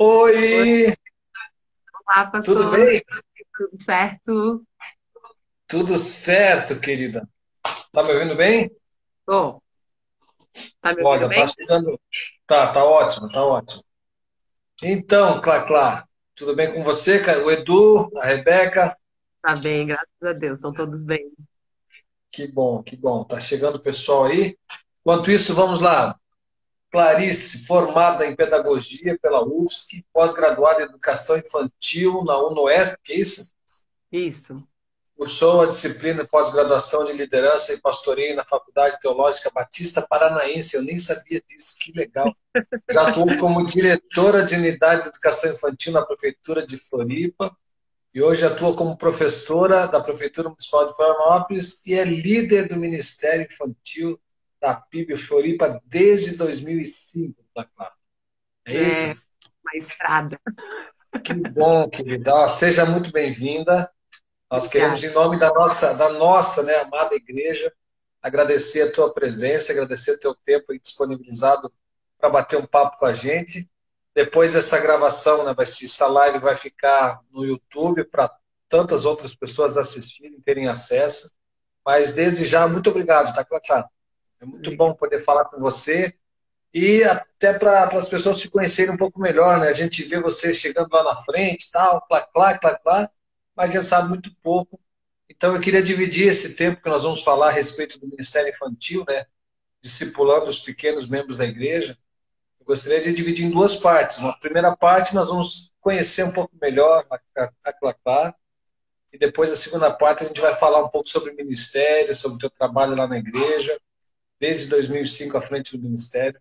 Oi, Olá, tudo pastor. bem? Tudo certo? Tudo certo, querida. Tá me ouvindo bem? Ô, tá me ouvindo Olha, tá bem? chegando. Tá ótimo, tá ótimo. Então, Clá, tudo bem com você, cara? O Edu, a Rebeca? Tá bem, graças a Deus, estão todos bem. Que bom, que bom. Tá chegando o pessoal aí. Enquanto isso, vamos lá. Clarice, formada em Pedagogia pela UFSC, pós-graduada em Educação Infantil na UnoESC, é isso? Isso. Cursou a disciplina de pós-graduação de liderança e pastoreio na Faculdade Teológica Batista Paranaense. Eu nem sabia disso, que legal. Já atuou como diretora de unidade de educação infantil na Prefeitura de Floripa e hoje atua como professora da Prefeitura Municipal de Florianópolis e é líder do Ministério Infantil da PIB Floripa desde 2005. É É isso? uma estrada. Que bom, querida. Ó, seja muito bem-vinda. Nós queremos, Obrigada. em nome da nossa, né, amada igreja, agradecer a tua presença, agradecer o teu tempo aí disponibilizado para bater um papo com a gente. Depois essa gravação, né, essa live vai ficar no YouTube para tantas outras pessoas assistirem, terem acesso. Mas desde já, muito obrigado, tá, Clatá? É muito bom Obrigada. poder falar com você e até para as pessoas te conhecerem um pouco melhor, né? A gente vê você chegando lá na frente, tal, clá, mas já sabe muito pouco. Então eu queria dividir esse tempo que nós vamos falar a respeito do Ministério Infantil, né? Discipulando os pequenos membros da igreja. Eu gostaria de dividir em duas partes. Na primeira parte nós vamos conhecer um pouco melhor a Clá, e depois a segunda parte a gente vai falar um pouco sobre o ministério, sobre o teu trabalho lá na igreja, desde 2005 à frente do ministério.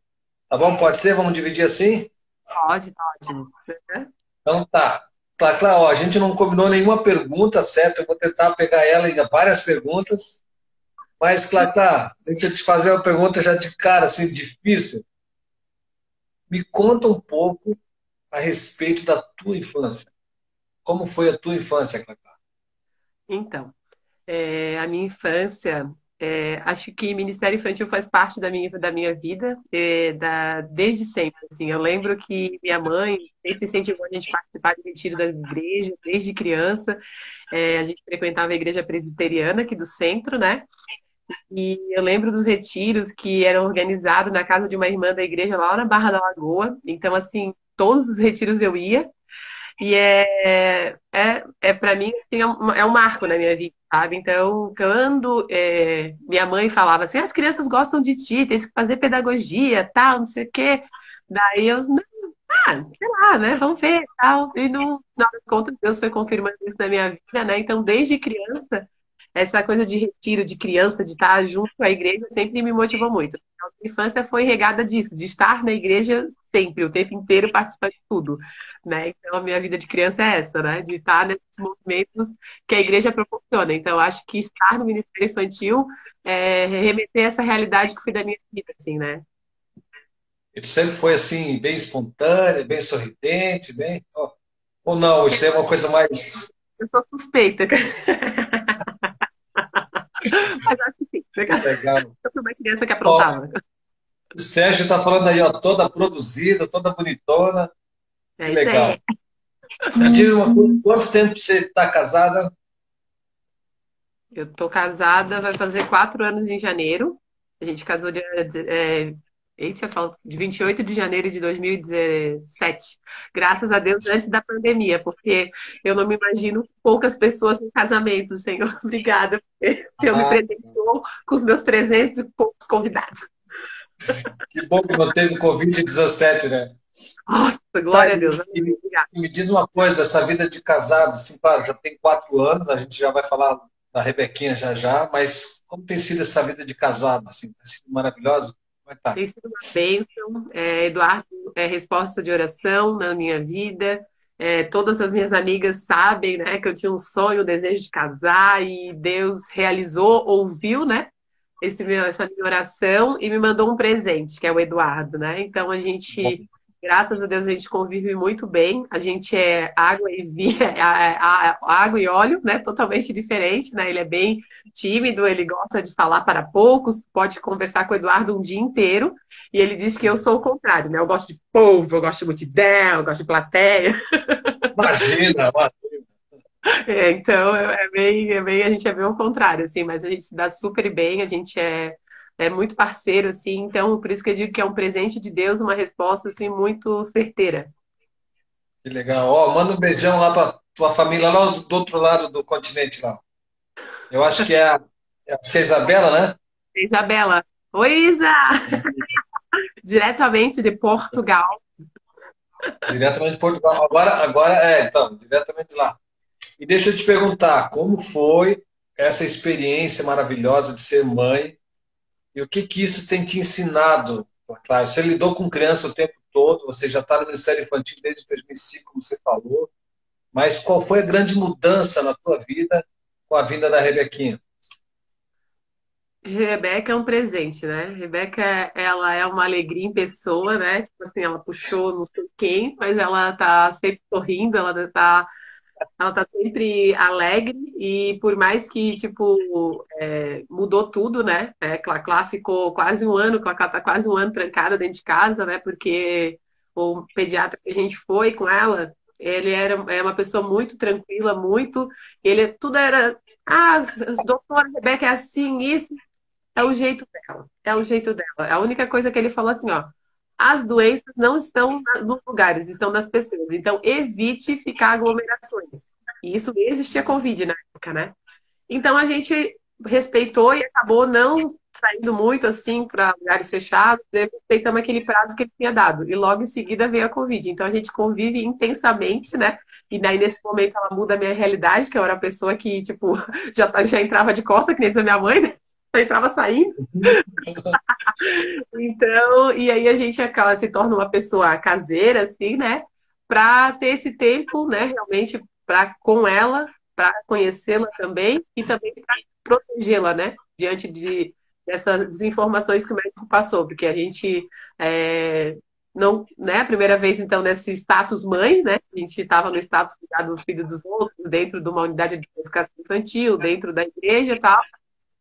Tá bom? Pode ser? Vamos dividir assim? Pode, tá ótimo. Então tá. Ó, a gente não combinou nenhuma pergunta, certo? Eu vou tentar pegar ela em várias perguntas. Mas, deixa eu te fazer uma pergunta já de cara, assim, difícil. Me conta um pouco a respeito da tua infância. Como foi a tua infância, Clá? Então, a minha infância, acho que Ministério Infantil faz parte da minha vida, desde sempre. Assim, eu lembro que minha mãe sempre incentivou a gente a participar de retiro da igreja, desde criança. A gente frequentava a igreja presbiteriana aqui do centro, né? E eu lembro dos retiros que eram organizados na casa de uma irmã da igreja lá na Barra da Lagoa. Então, assim, todos os retiros eu ia. E para mim, assim, é um marco na minha vida, sabe? Então, quando minha mãe falava assim, as crianças gostam de ti, tem que fazer pedagogia, tal, não sei o quê. Daí eu, não, sei lá, né? Vamos ver, tal. E no final das contas, Deus foi confirmando isso na minha vida, né? Então, desde criança, essa coisa de retiro de criança, de estar junto com a igreja, sempre me motivou muito. Então, a minha infância foi regada disso, de estar na igreja sempre, o tempo inteiro, participando de tudo, né? Então, a minha vida de criança é essa, né? De estar nesses movimentos que a igreja proporciona. Então, eu acho que estar no Ministério Infantil é remeter essa realidade que foi da minha vida, assim, né? Ele sempre foi assim, bem espontâneo, bem sorridente, bem. Ó, ou não, isso é uma coisa mais Eu sou suspeita, mas acho que sim. legal. Eu sou uma criança que Ó, aprontava. o Sérgio está falando aí, ó, toda produzida, toda bonitona. Que É isso aí. legal. Me diz uma coisa, quanto tempo você está casada? Eu tô casada, vai fazer 4 anos em janeiro. A gente casou eita, eu falo, de 28 de janeiro de 2017. Graças a Deus, antes da pandemia, porque eu não me imagino poucas pessoas em casamento, Senhor. Obrigada, porque o Senhor me Ah, presenteou com os meus 300 e poucos convidados. que bom que não teve Covid-17, né? Nossa, Tá, glória a Deus. e me, Obrigada. e me diz uma coisa, essa vida de casado, assim, claro, já tem 4 anos, a gente já vai falar da Rebequinha já já, mas como tem sido essa vida de casado, assim, tem sido maravilhosa? Como é que tá? Tem sido uma bênção. Eduardo é resposta de oração na minha vida. Todas as minhas amigas sabem, né, que eu tinha um sonho, um desejo de casar e Deus realizou, ouviu, né, essa minha oração e me mandou um presente, que é o Eduardo, né? Então a Bom, gente Graças a Deus a gente convive muito bem. A gente é água e água e óleo, né? Totalmente diferente, né? Ele é bem tímido, ele gosta de falar para poucos, pode conversar com o Eduardo um dia inteiro, e ele diz que eu sou o contrário, né? Eu gosto de povo, eu gosto de multidão, eu gosto de plateia. Imagina, Então a gente é bem ao contrário, assim, mas a gente se dá super bem, a gente é muito parceiro, assim, então por isso que eu digo que é um presente de Deus, uma resposta assim muito certeira. que legal. Ó, manda um beijão lá para tua família lá do outro lado do continente lá. Eu acho que acho que é a Isabela, né? Isabela, oi Isa, diretamente de Portugal. Diretamente de Portugal. Agora então, diretamente de lá. E deixa eu te perguntar, como foi essa experiência maravilhosa de ser mãe e o que que isso tem te ensinado? Claro, você lidou com criança o tempo todo, você já está no Ministério Infantil desde 2005, como você falou, mas qual foi a grande mudança na tua vida com a vinda da Rebequinha? Rebeca é um presente, né? Rebeca, ela é uma alegria em pessoa, né? Tipo assim, ela puxou não sei quem, mas ela tá sempre sorrindo, ela tá sempre alegre e por mais que, tipo, mudou tudo, né? Clá ficou quase um ano, Clá tá quase um ano trancada dentro de casa, né? Porque o pediatra que a gente foi com ela, é uma pessoa muito tranquila, tudo era, doutora Rebeca é assim, isso é o jeito dela, é o jeito dela. A única coisa que ele falou assim, ó, as doenças não estão nos lugares, estão nas pessoas. Então, evite ficar aglomerações. E isso nem existia Covid na época, né? Então, a gente respeitou e acabou não saindo muito assim para lugares fechados, né? Respeitamos aquele prazo que ele tinha dado. E logo em seguida veio a Covid. Então, a gente convive intensamente, né? E daí, nesse momento, ela muda a minha realidade, que eu era a pessoa que, tipo, já entrava de costa, que nem diz a minha mãe, né? Já entrava saindo. Então, e aí a gente acaba, se torna uma pessoa caseira, assim, né? Para ter esse tempo, né? Realmente, para com ela, para conhecê-la também e também para protegê-la, né? Diante dessas desinformações que o médico passou, porque a gente não, né? A primeira vez, então, nesse status mãe, né? A gente estava no status cuidar do filho dos outros, dentro de uma unidade de educação infantil, dentro da igreja e tal.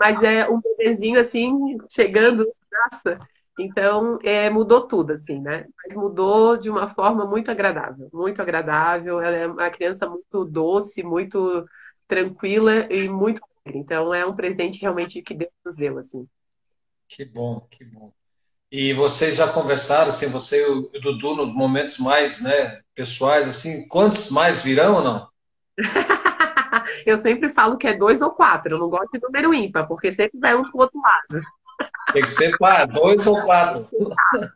Mas é um bebezinho assim, chegando, nossa. Então, mudou tudo, assim, né? Mas mudou de uma forma muito agradável, muito agradável. Ela é uma criança muito doce, muito tranquila e muito alegre. Então, é um presente realmente que Deus nos deu, assim. Que bom, que bom. E vocês já conversaram, assim, você e o Dudu, nos momentos mais, né, pessoais, assim, quantos mais virão ou não? Eu sempre falo que é dois ou quatro, eu não gosto de número ímpar, porque sempre vai um pro outro lado. Tem que ser dois ou quatro.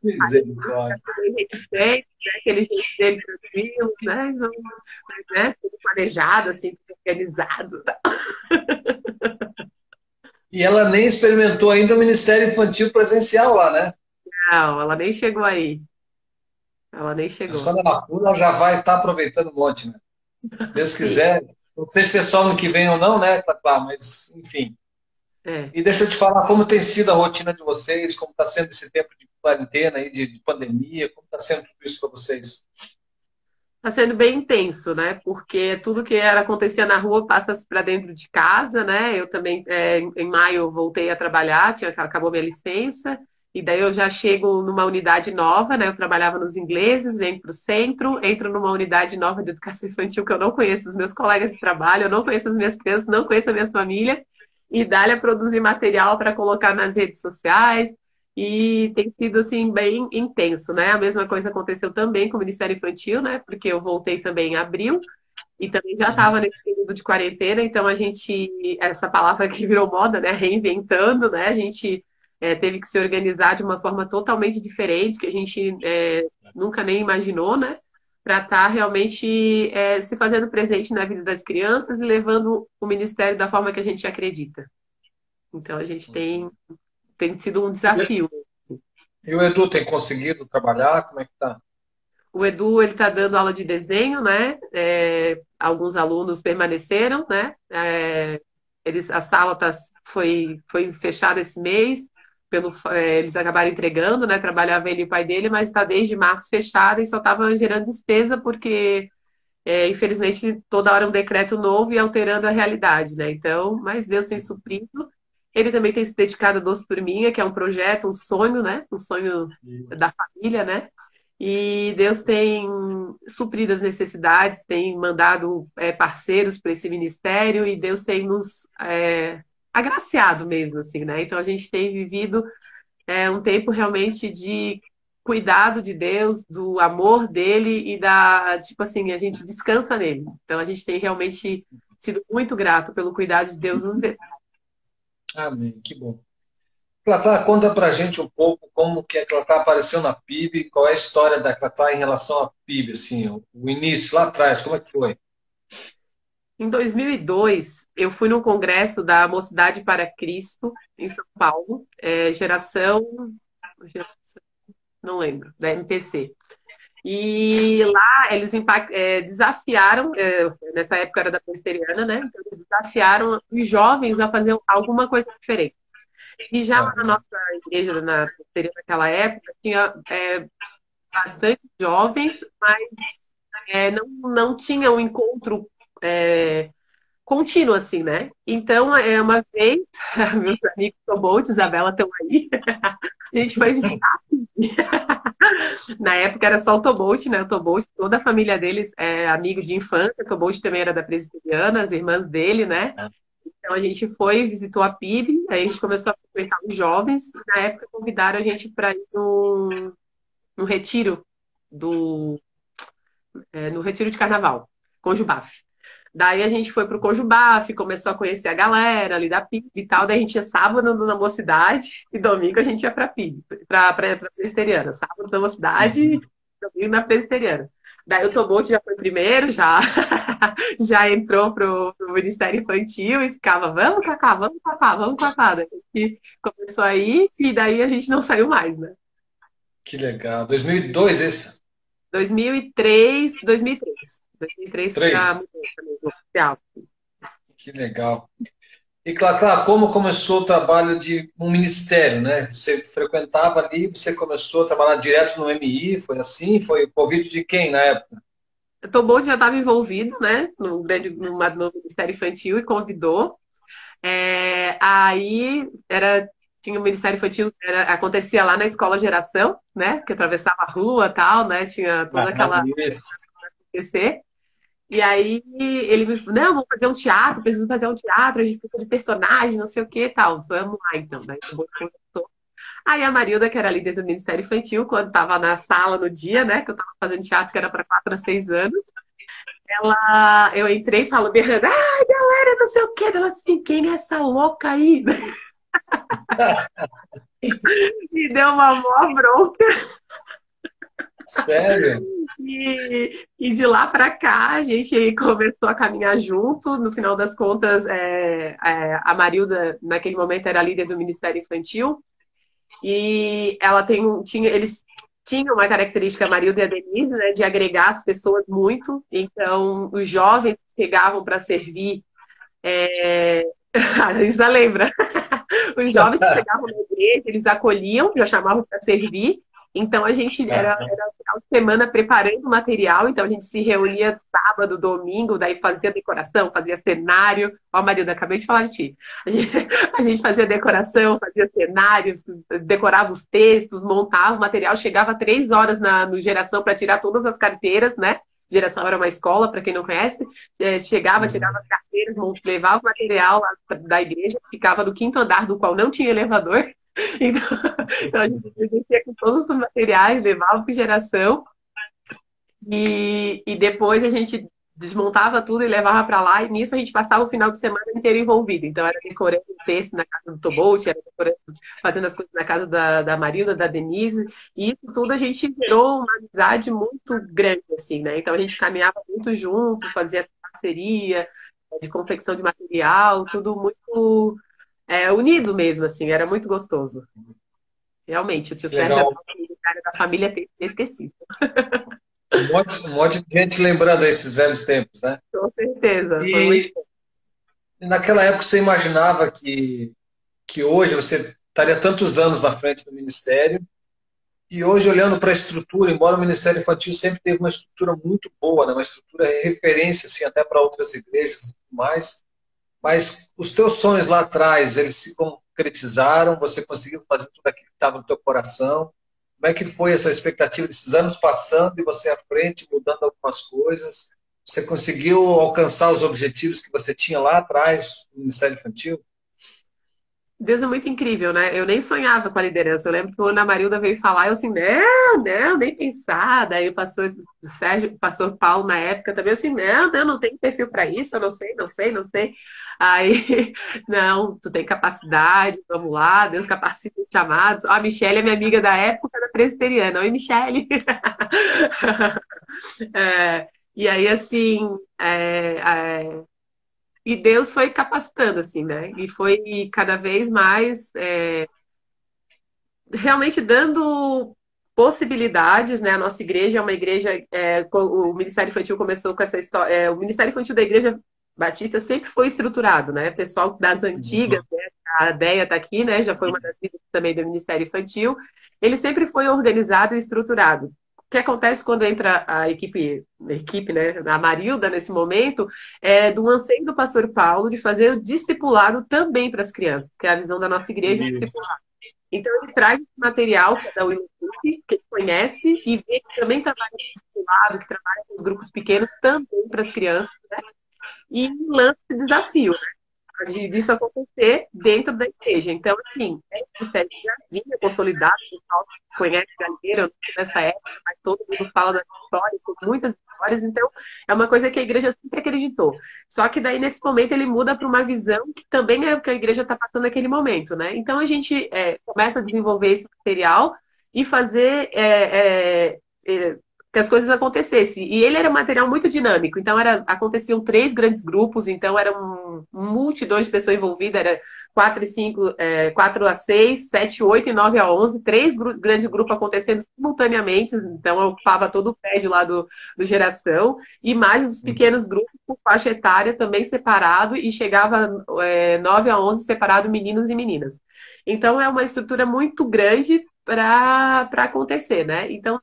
Misericórdia. Aquele jeito dele tranquilo, né? Não, né? Tudo planejado, assim, tudo organizado. E ela nem experimentou ainda o Ministério Infantil presencial lá, né? Não, ela nem chegou aí. Ela nem Mas chegou. quando ela for, ela já vai estar aproveitando um monte, né? Se Deus Sim, quiser. Não sei se é só ano que vem ou não, né, Tata? Mas, enfim. é. E deixa eu te falar como tem sido a rotina de vocês, como está sendo esse tempo de quarentena aí, de pandemia, como está sendo tudo isso para vocês. Está sendo bem intenso, né? Porque tudo que era acontecia na rua passa para dentro de casa, né? Eu também, em maio, voltei a trabalhar, acabou minha licença, e daí eu já chego numa unidade nova, né? Eu trabalhava nos ingleses, venho para o centro, entro numa unidade nova de educação infantil que eu não conheço os meus colegas de trabalho, eu não conheço as minhas crianças, não conheço as minhas famílias, e dá-lhe a produzir material para colocar nas redes sociais. E tem sido assim bem intenso, né? A mesma coisa aconteceu também com o Ministério Infantil, né? Porque eu voltei também em abril e também já estava nesse período de quarentena, então a gente, essa palavra que virou moda, né? Reinventando, né? A gente teve que se organizar de uma forma totalmente diferente, que a gente nunca nem imaginou, né? Para estar realmente se fazendo presente na vida das crianças e levando o Ministério da forma que a gente acredita. Então a gente tem sido um desafio. E o Edu tem conseguido trabalhar? Como é que tá? O Edu, ele está dando aula de desenho, né? Alguns alunos permaneceram, né? A sala foi fechada esse mês, eles acabaram entregando, né? Trabalhava ele e o pai dele, mas está desde março fechada e só estava gerando despesa porque, infelizmente, toda hora um decreto novo e alterando a realidade, né? Então, mas Deus tem suprido. Ele também tem se dedicado a Doce Turminha, que é um projeto, um sonho, né? Um sonho da família, né? E Deus tem suprido as necessidades, tem mandado parceiros para esse ministério e Deus tem nos agraciado mesmo, assim, né? Então a gente tem vivido um tempo realmente de cuidado de Deus, do amor dele e tipo assim, a gente descansa nele. Então a gente tem realmente sido muito grato pelo cuidado de Deus nos Amém, que bom. Clá, conta pra gente um pouco como que a Clá apareceu na PIB, qual é a história da Clá em relação à PIB, assim, o início lá atrás, como é que foi? Em 2002, eu fui num congresso da Mocidade para Cristo, em São Paulo, não lembro, da MPC. E lá eles desafiaram, nessa época era da presbiteriana, né? Então, eles desafiaram os jovens a fazer alguma coisa diferente. E já Ah, na nossa igreja, na presbiteriana naquela época, tinha bastante jovens, mas não tinha um encontro contínuo, assim, né? Então, uma vez, meus amigos Tobolt, Isabela estão aí, a gente foi visitar. Na época era só o Tobolt, né? O Tobolt, toda a família deles é amigo de infância. O Tobolt também era da presbiteriana, as irmãs dele, né? Então a gente foi, visitou a PIB, aí a gente começou a frequentar os jovens. E na época convidaram a gente para ir num retiro no retiro de carnaval, com Jubaf. Daí a gente foi pro Cojubaf, começou a conhecer a galera ali da PIB e tal. Daí a gente ia sábado na Mocidade e domingo a gente ia pra PIB, pra Presbiteriana. Sábado na Mocidade e domingo na Presbiteriana. Daí o Tobolt já foi primeiro, já, já entrou pro Ministério Infantil e ficava, vamos, Cacá, vamos, Cacá, vamos, Cacá. Daí a gente começou aí e daí a gente não saiu mais, né? que legal. 2002 esse? 2003, 2003. 2003 foi a Três. mudança mesmo, oficial. Que legal. E, Clá, como começou o trabalho de um ministério, né? Você frequentava ali, você começou a trabalhar direto no MI, foi assim? Foi o convite de quem na época? O Tobolt já estava envolvido, né, no Ministério Infantil e convidou. Aí tinha o Ministério Infantil, acontecia lá na Escola Geração, né, que atravessava a rua, tal, né, tinha toda Ah, aquela isso. acontecer. E aí ele me falou, não, vamos fazer um teatro, preciso fazer um teatro, a gente precisa de personagem, não sei o que, tal. Vamos lá, então. Daí o Tobolt começou. Aí a Marilda, que era líder do Ministério Infantil, quando estava na sala no dia, né, que eu estava fazendo teatro, que era para 4 a 6 anos, eu entrei e falo, berrando, ai, galera, não sei o quê. Ela assim, quem é essa louca aí? E deu uma mó bronca. Sério? E de lá para cá, a gente começou a caminhar junto. No final das contas, a Marilda, naquele momento, era líder do Ministério Infantil. E eles tinham uma característica, a Marilda e a Denise, né, de agregar as pessoas muito. Então, os jovens chegavam para servir. A Isa lembra. Os jovens que chegavam na igreja, eles acolhiam, já chamavam para servir. Então, a gente era final de semana preparando o material. Então, a gente se reunia sábado, domingo, daí fazia decoração, fazia cenário. Ó, Marilda, acabei de falar de ti. A gente fazia decoração, fazia cenário, decorava os textos, montava o material. Chegava 3 horas no Geração para tirar todas as carteiras, né? Geração era uma escola, para quem não conhece. Chegava, tirava as carteiras, levava o material lá da igreja, ficava no 5º andar, do qual não tinha elevador. Então a gente descia com todos os materiais, levava para Geração. E depois a gente desmontava tudo e levava para lá, e nisso a gente passava o final de semana inteiro envolvido. Então, era decorando o texto na casa do Tobolt, era fazendo as coisas na casa da Marilda, da Denise, e isso tudo a gente gerou uma amizade muito grande, assim, né? Então, a gente caminhava muito junto, fazia essa parceria de confecção de material, tudo muito unido mesmo, assim, era muito gostoso. Realmente, o tio Sérgio Legal. é o cara da família ter esquecido. Um monte de gente lembrando esses velhos tempos, né? Com certeza, foi muito E naquela época você imaginava que hoje você estaria tantos anos na frente do ministério. E hoje, olhando para a estrutura, embora o Ministério Infantil sempre teve uma estrutura muito boa, né? Uma estrutura referência assim, até para outras igrejas e tudo mais, mas os teus sonhos lá atrás, eles se concretizaram, você conseguiu fazer tudo aquilo que estava no teu coração. Como é que foi essa expectativa desses anos passando e você à frente, mudando algumas coisas? Você conseguiu alcançar os objetivos que você tinha lá atrás no Ministério Infantil? Deus é muito incrível, né? Eu nem sonhava com a liderança. Eu lembro que quando a Marilda veio falar, eu assim, não, não, nem pensar. Daí o pastor Sérgio, o pastor Paulo, na época, também assim, não, não, não tenho perfil para isso, eu não sei, não sei, não sei. Aí, não, tu tem capacidade, vamos lá, Deus capacita os chamados. Ó, a Michelle é minha amiga da época da presbiteriana. Oi, Michelle. É, e aí, assim, e Deus foi capacitando, assim, né? E foi cada vez mais realmente dando possibilidades, né? A nossa igreja é uma igreja. O Ministério Infantil começou com essa história. O Ministério Infantil da Igreja Batista sempre foi estruturado, né? Pessoal das antigas, né? A Deia está aqui, né? Já foi uma das líderes também do Ministério Infantil. Ele sempre foi organizado e estruturado. O que acontece quando entra a equipe, né, a Marilda, nesse momento, é do anseio do pastor Paulo de fazer o discipulado também para as crianças, que é a visão da nossa igreja. Então, ele traz esse material que é da Will Group, que ele conhece, e vê que também trabalha com discipulado, que trabalha com os grupos pequenos também para as crianças, né? E lança esse desafio, né? Disso acontecer dentro da igreja. Então, assim, o ministério já vinha consolidado, o pessoal conhece Galheiro nessa época, mas todo mundo fala da história, com muitas histórias, então é uma coisa que a igreja sempre acreditou. Só que daí, nesse momento, ele muda para uma visão que também é o que a igreja está passando naquele momento, né? Então, a gente começa a desenvolver esse material e fazer que as coisas acontecessem. E ele era um material muito dinâmico, então aconteciam 3 grandes grupos, então era multidão de pessoas envolvidas, era 4 e 5, 4 a 6, 7, 8 e 9 a 11, 3 grandes grupos acontecendo simultaneamente, então ocupava todo o prédio lá do Geração, e mais os pequenos grupos por faixa etária também separado, e chegava 9 a 11 separado meninos e meninas. Então é uma estrutura muito grande para acontecer, né? Então,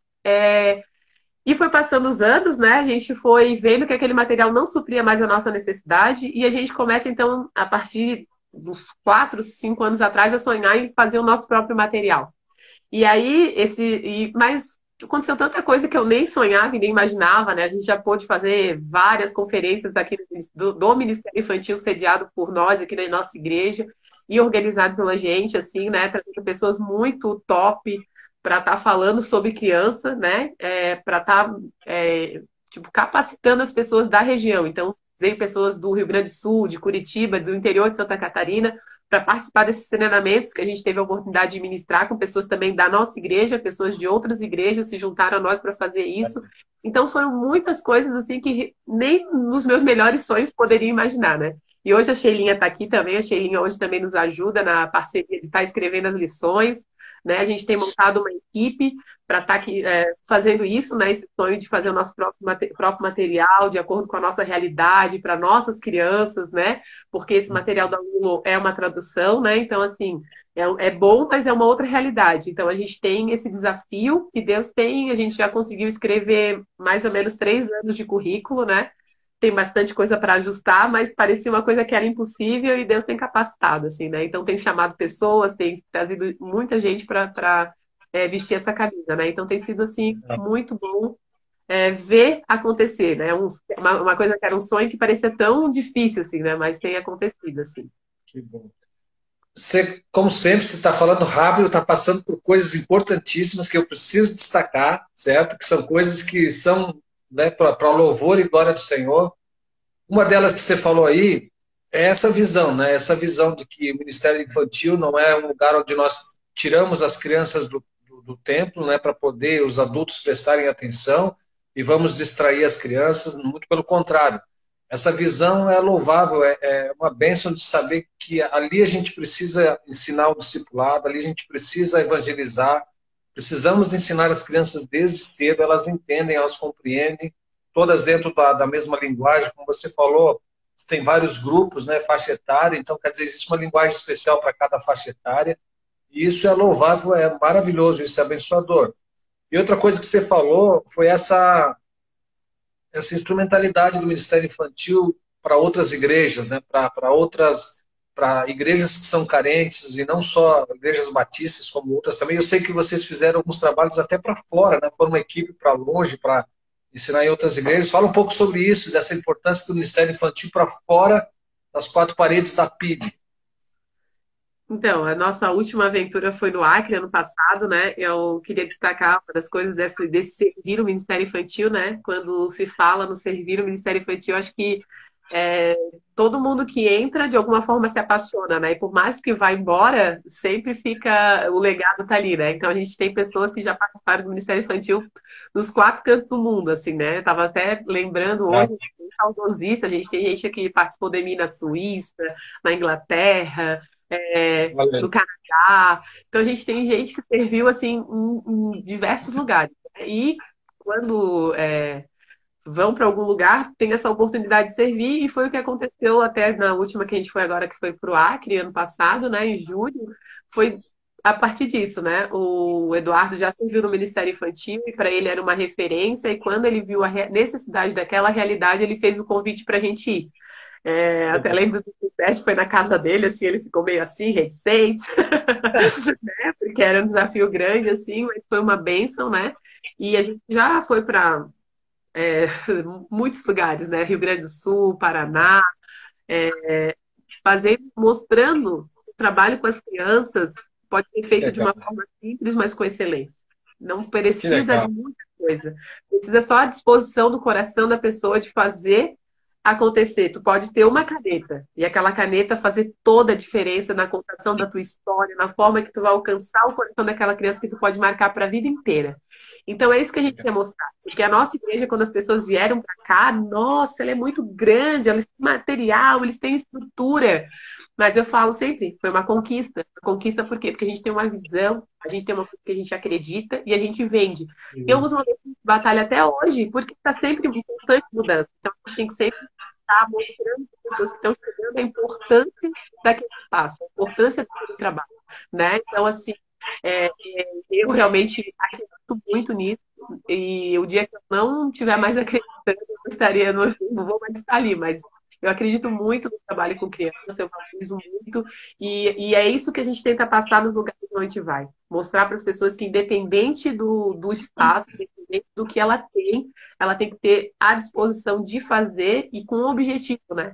e foi passando os anos, né? A gente foi vendo que aquele material não supria mais a nossa necessidade e a gente começa, então, a partir dos 4, 5 anos atrás, a sonhar em fazer o nosso próprio material. E aí, mas aconteceu tanta coisa que eu nem sonhava e nem imaginava, né? A gente já pôde fazer várias conferências aqui do Ministério Infantil, sediado por nós aqui na nossa igreja e organizado pela gente, assim, né? Trazendo pessoas muito top para estar falando sobre criança, né? Para estar tipo, capacitando as pessoas da região. Então, veio pessoas do Rio Grande do Sul, de Curitiba, do interior de Santa Catarina, para participar desses treinamentos que a gente teve a oportunidade de ministrar com pessoas também da nossa igreja, pessoas de outras igrejas se juntaram a nós para fazer isso. Então, foram muitas coisas assim que nem nos meus melhores sonhos poderia imaginar, né? E hoje a Sheilinha está aqui também, a Sheilinha hoje também nos ajuda na parceria de estar escrevendo as lições, né? A gente tem montado uma equipe para estar aqui fazendo isso, né? Esse sonho de fazer o nosso próprio material de acordo com a nossa realidade, para nossas crianças, né? Porque esse material da UNO é uma tradução, né? Então, assim, é bom, mas é uma outra realidade. Então, a gente tem esse desafio que Deus tem, a gente já conseguiu escrever mais ou menos 3 anos de currículo, né? Tem bastante coisa para ajustar, mas parecia uma coisa que era impossível e Deus tem capacitado, assim, né? Então tem chamado pessoas, tem trazido muita gente para vestir essa camisa, né? Então tem sido, assim, muito bom ver acontecer, né? Uma coisa que era um sonho que parecia tão difícil, assim, né? Mas tem acontecido, assim. Que bom. Você, como sempre, você está falando rápido, está passando por coisas importantíssimas que eu preciso destacar, certo? Que são coisas que são, né, para louvor e glória do Senhor. Uma delas que você falou aí é essa visão, né? Essa visão de que o Ministério Infantil não é um lugar onde nós tiramos as crianças do templo, né, para poder os adultos prestarem atenção e vamos distrair as crianças, muito pelo contrário. Essa visão é louvável, é uma bênção de saber que ali a gente precisa ensinar o discipulado, ali a gente precisa evangelizar, precisamos ensinar as crianças desde cedo, elas entendem, elas compreendem, todas dentro da mesma linguagem, como você falou, tem vários grupos, né, faixa etária, então quer dizer, existe uma linguagem especial para cada faixa etária, E isso é louvável, é maravilhoso, isso é abençoador. E outra coisa que você falou foi essa instrumentalidade do Ministério Infantil para outras igrejas, né? Para igrejas que são carentes, e não só igrejas batistas, como outras também. Eu sei que vocês fizeram alguns trabalhos até para fora, né? Foram uma equipe para longe, para ensinar em outras igrejas. Fala um pouco sobre isso, dessa importância do Ministério Infantil para fora das quatro paredes da PIB. Então, a nossa última aventura foi no Acre, ano passado, né? Eu queria destacar uma das coisas desse servir o Ministério Infantil, né? Quando se fala no servir o Ministério Infantil, acho que é, todo mundo que entra, de alguma forma, se apaixona, né? E por mais que vá embora, sempre fica, o legado tá ali, né? Então, a gente tem pessoas que já participaram do Ministério Infantil nos quatro cantos do mundo, assim, né? Eu tava até lembrando Ah, hoje, bem saudosista, a gente tem gente que participou de mim na Suíça, na Inglaterra, no valeu. Canadá. Então a gente tem gente que serviu assim em diversos lugares, né? E quando vão para algum lugar, tem essa oportunidade de servir, e foi o que aconteceu até na última que a gente foi agora, que foi para o Acre, ano passado, né, em julho, foi a partir disso, né? O Eduardo já serviu no Ministério Infantil e para ele era uma referência, e quando ele viu a necessidade daquela realidade, ele fez o convite para a gente ir. Até lembro do teste, foi na casa dele, assim, ele ficou meio assim, reticente, né? Porque era um desafio grande, assim, mas foi uma bênção, né? E a gente já foi para muitos lugares, né? Rio Grande do Sul, Paraná, mostrando o trabalho com as crianças pode ser Que feito de uma legal. forma simples, mas com excelência. Não Que precisa de legal. muita coisa. Precisa só a disposição do coração da pessoa de fazer acontecer. Tu pode ter uma caneta e aquela caneta fazer toda a diferença na contação da tua história, na forma que tu vai alcançar o coração daquela criança que tu pode marcar para a vida inteira. Então é isso que a gente quer mostrar. Porque a nossa igreja, quando as pessoas vieram para cá, nossa, ela é muito grande, eles têm material, eles têm estrutura. Mas eu falo sempre, foi uma conquista. Conquista por quê? Porque a gente tem uma visão, a gente tem uma coisa que a gente acredita e a gente vende. Em alguns momentos a gente batalha até hoje, porque está sempre em constante mudança. Então a gente tem que sempre estar mostrando para as pessoas que estão chegando a importância daquele espaço, a importância daquele trabalho, né? Então, assim, eu realmente acredito muito nisso, e o dia que eu não estiver mais acreditando, eu estaria, não vou mais estar ali, mas eu acredito muito no trabalho com crianças, eu valorizo muito, e é isso que a gente tenta passar nos lugares onde a gente vai. Mostrar para as pessoas que, independente do espaço, independente do que ela tem que ter a disposição de fazer e com um objetivo, né?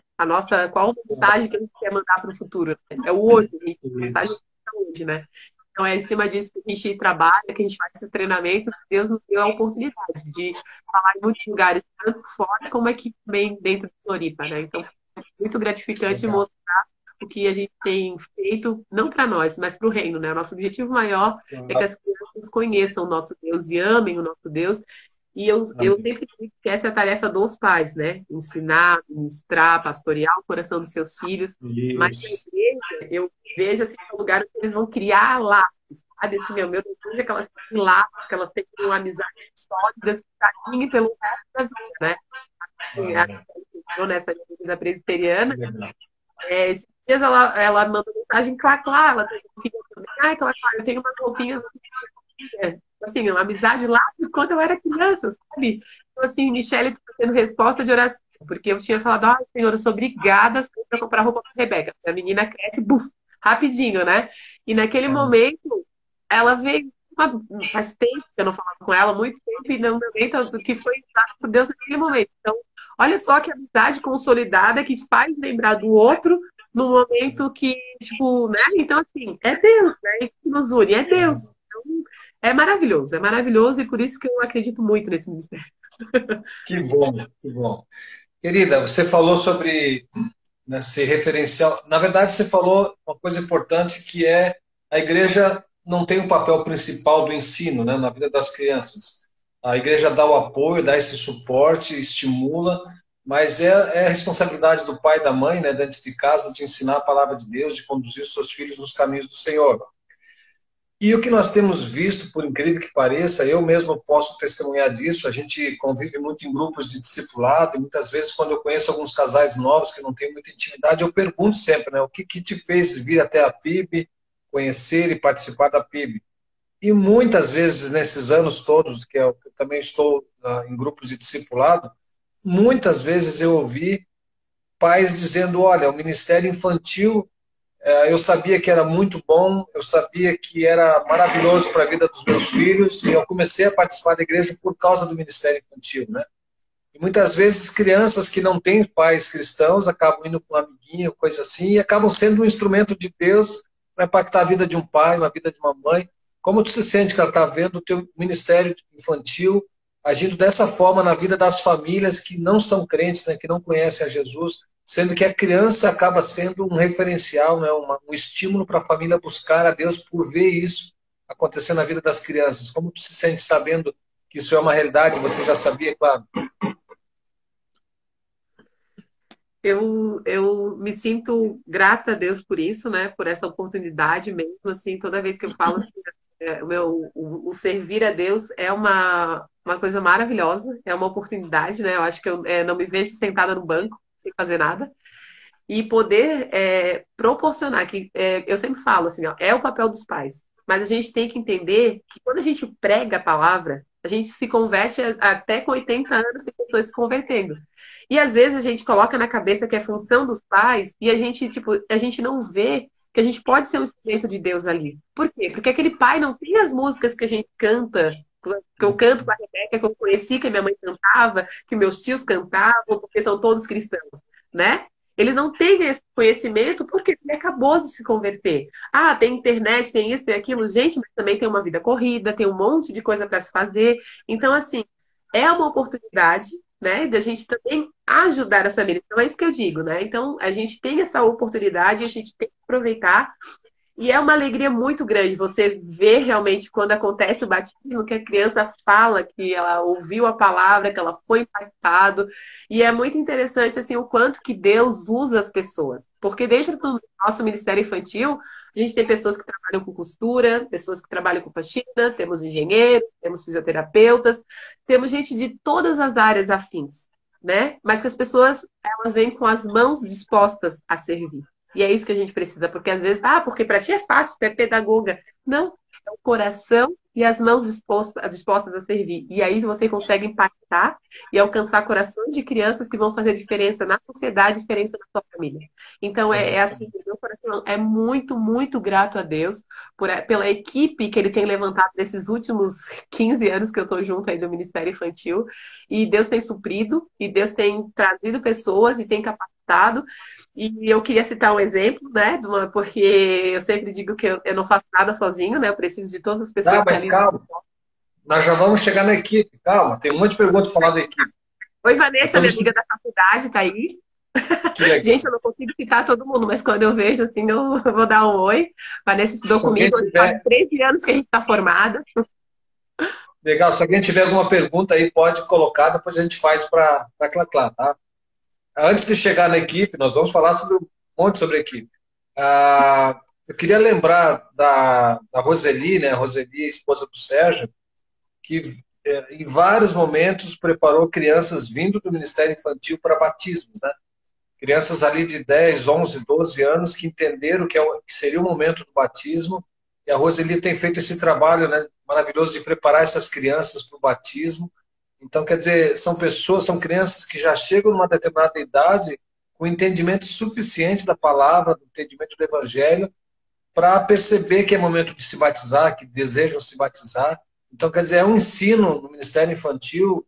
Qual a mensagem que a gente quer mandar para o futuro? Né? É o hoje, a gente, a mensagem é hoje, né? Então é em cima disso que a gente trabalha, que a gente faz esses treinamentos. Deus nos deu a oportunidade de falar em muitos lugares, tanto fora como aqui também dentro de Floripa, né? Então é muito gratificante Legal. mostrar o que a gente tem feito, não para nós, mas para o reino, né? O nosso objetivo maior é que as crianças conheçam o nosso Deus e amem o nosso Deus. E eu Amém. sempre digo que essa é a tarefa dos pais, né? Ensinar, ministrar, pastorear o coração dos seus filhos. Mas a Isso. igreja, eu vejo assim, que é um lugar onde eles vão criar laços, sabe? Assim, meu desejo é que elas tenham laços, que elas tenham uma amizade sólida, que caminhem pelo resto da vida, né? Assim, Amém. nessa vida presbiteriana, Legal. esses dias ela mandou mensagem, Clá, ela tem um filho também. Ai, Clá, eu tenho umas roupinhas assim, uma amizade lá de quando eu era criança, sabe? Então, assim, Michele está tendo resposta de oração, porque eu tinha falado, ai, Senhor, eu sou obrigada a comprar roupa para Rebeca. A menina cresce, buf, rapidinho, né? E naquele Amém. momento, ela veio, faz tempo que eu não falava com ela, muito tempo, e no momento que foi dado por Deus naquele momento. Então, olha só que amizade consolidada que faz lembrar do outro no momento que, tipo, né? Então, assim, é Deus, né? Que nos une, é Deus. Então, é maravilhoso, e por isso que eu acredito muito nesse ministério. Que bom, que bom. Querida, você falou sobre, né, ser referencial. Na verdade, você falou uma coisa importante que é a igreja não tem o papel principal do ensino, né, na vida das crianças. A igreja dá o apoio, dá esse suporte, estimula, mas é a responsabilidade do pai e da mãe, né, dentro de casa, de ensinar a palavra de Deus, de conduzir os seus filhos nos caminhos do Senhor. E o que nós temos visto, por incrível que pareça, eu mesmo posso testemunhar disso, a gente convive muito em grupos de discipulado, e muitas vezes quando eu conheço alguns casais novos que não têm muita intimidade, eu pergunto sempre, né, o que te fez vir até a PIB, conhecer e participar da PIB. E muitas vezes, nesses anos todos, que eu também estou em grupos de discipulado, muitas vezes eu ouvi pais dizendo, olha, o ministério infantil, eu sabia que era muito bom, eu sabia que era maravilhoso para a vida dos meus filhos, e eu comecei a participar da igreja por causa do ministério infantil, né? E muitas vezes crianças que não têm pais cristãos acabam indo com um amiguinho, coisa assim, e acabam sendo um instrumento de Deus para impactar a vida de um pai, a vida de uma mãe. Como tu se sente, cara, tá vendo o teu ministério infantil agindo dessa forma na vida das famílias que não são crentes, né, que não conhecem a Jesus, sendo que a criança acaba sendo um referencial, né, um estímulo para a família buscar a Deus por ver isso acontecer na vida das crianças. Como tu se sente sabendo que isso é uma realidade? Você já sabia, claro. Eu me sinto grata a Deus por isso, né? Por essa oportunidade mesmo, assim, toda vez que eu falo assim, o servir a Deus é uma coisa maravilhosa, é uma oportunidade, né? Eu acho que eu não me vejo sentada no banco, sem fazer nada, e poder proporcionar, que eu sempre falo assim, ó, é o papel dos pais, mas a gente tem que entender que quando a gente prega a palavra, a gente se converte até com 80 anos, tem pessoas se convertendo. E às vezes a gente coloca na cabeça que é função dos pais e a gente, tipo, a gente não vê que a gente pode ser um instrumento de Deus ali. Por quê? Porque aquele pai não tem as músicas que a gente canta, que eu canto com a Rebeca, que eu conheci, que a minha mãe cantava, que meus tios cantavam, porque são todos cristãos, né? Ele não tem esse conhecimento porque ele acabou de se converter. Ah, tem internet, tem isso, tem aquilo. Gente, mas também tem uma vida corrida, tem um monte de coisa para se fazer. Então, assim, é uma oportunidade, né, da gente também ajudar as famílias. Então, é isso que eu digo, né? Então, a gente tem essa oportunidade, a gente tem que aproveitar. E é uma alegria muito grande você ver realmente quando acontece o batismo, que a criança fala que ela ouviu a palavra, que ela foi impactada. E é muito interessante assim o quanto que Deus usa as pessoas. Porque dentro do nosso ministério infantil, a gente tem pessoas que trabalham com costura, pessoas que trabalham com faxina, temos engenheiros, temos fisioterapeutas, temos gente de todas as áreas afins, né? Mas que as pessoas, elas vêm com as mãos dispostas a servir. E é isso que a gente precisa, porque às vezes, porque para ti é fácil, tu é pedagoga. Não, é o coração e as mãos dispostas a servir. E aí você consegue impactar e alcançar corações de crianças que vão fazer diferença na sociedade, diferença na sua família. Então é assim, meu coração é muito, muito grato a Deus pela equipe que ele tem levantado nesses últimos 15 anos que eu estou junto aí do Ministério Infantil. E Deus tem suprido, e Deus tem trazido pessoas e tem capacitado. E eu queria citar um exemplo, né? Porque eu sempre digo que eu não faço nada sozinho, né? Eu preciso de todas as pessoas que Mas ali. calma, nós já vamos chegar na equipe. Calma, tem um monte de perguntas para falar da equipe. Oi, Vanessa, minha amiga da faculdade, tá aí. Que legal. Gente, eu não consigo citar todo mundo, mas quando eu vejo, assim, eu vou dar um oi. Vanessa estudou comigo, faz 13 anos que a gente está formada. Legal, se alguém tiver alguma pergunta aí, pode colocar, depois a gente faz para Clá, tá? Antes de chegar na equipe, nós vamos falar sobre um monte sobre a equipe. Eu queria lembrar da Roseli, né? A Roseli, esposa do Sérgio, que em vários momentos preparou crianças vindo do Ministério Infantil para batismos, né? Crianças ali de 10, 11, 12 anos que entenderam que seria o momento do batismo. E a Roseli tem feito esse trabalho, né, maravilhoso de preparar essas crianças para o batismo. Então, quer dizer, são crianças que já chegam numa determinada idade com entendimento suficiente da palavra, do entendimento do evangelho, para perceber que é momento de se batizar, que desejam se batizar. Então, quer dizer, é um ensino no Ministério Infantil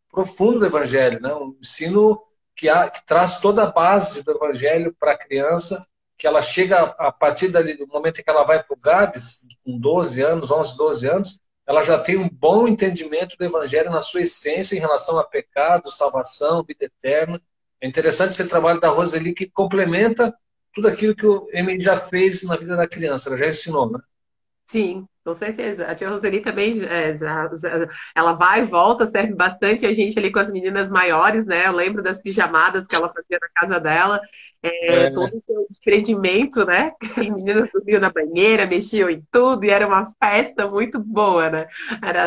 profundo do evangelho, né? Um ensino que traz toda a base do evangelho para a criança, que ela chega a partir dali, do momento em que ela vai para o GABS, com 12 anos, 11, 12 anos, ela já tem um bom entendimento do evangelho na sua essência em relação a pecado, salvação, vida eterna. É interessante esse trabalho da Roseli que complementa tudo aquilo que o Emily já fez na vida da criança, ela já ensinou, né? Sim, com certeza. A tia Roseli também, ela vai e volta, serve bastante a gente ali com as meninas maiores, né? Eu lembro das pijamadas que ela fazia na casa dela, todo o seu desprendimento, né? As meninas subiam na banheira, mexiam em tudo, e era uma festa muito boa, né?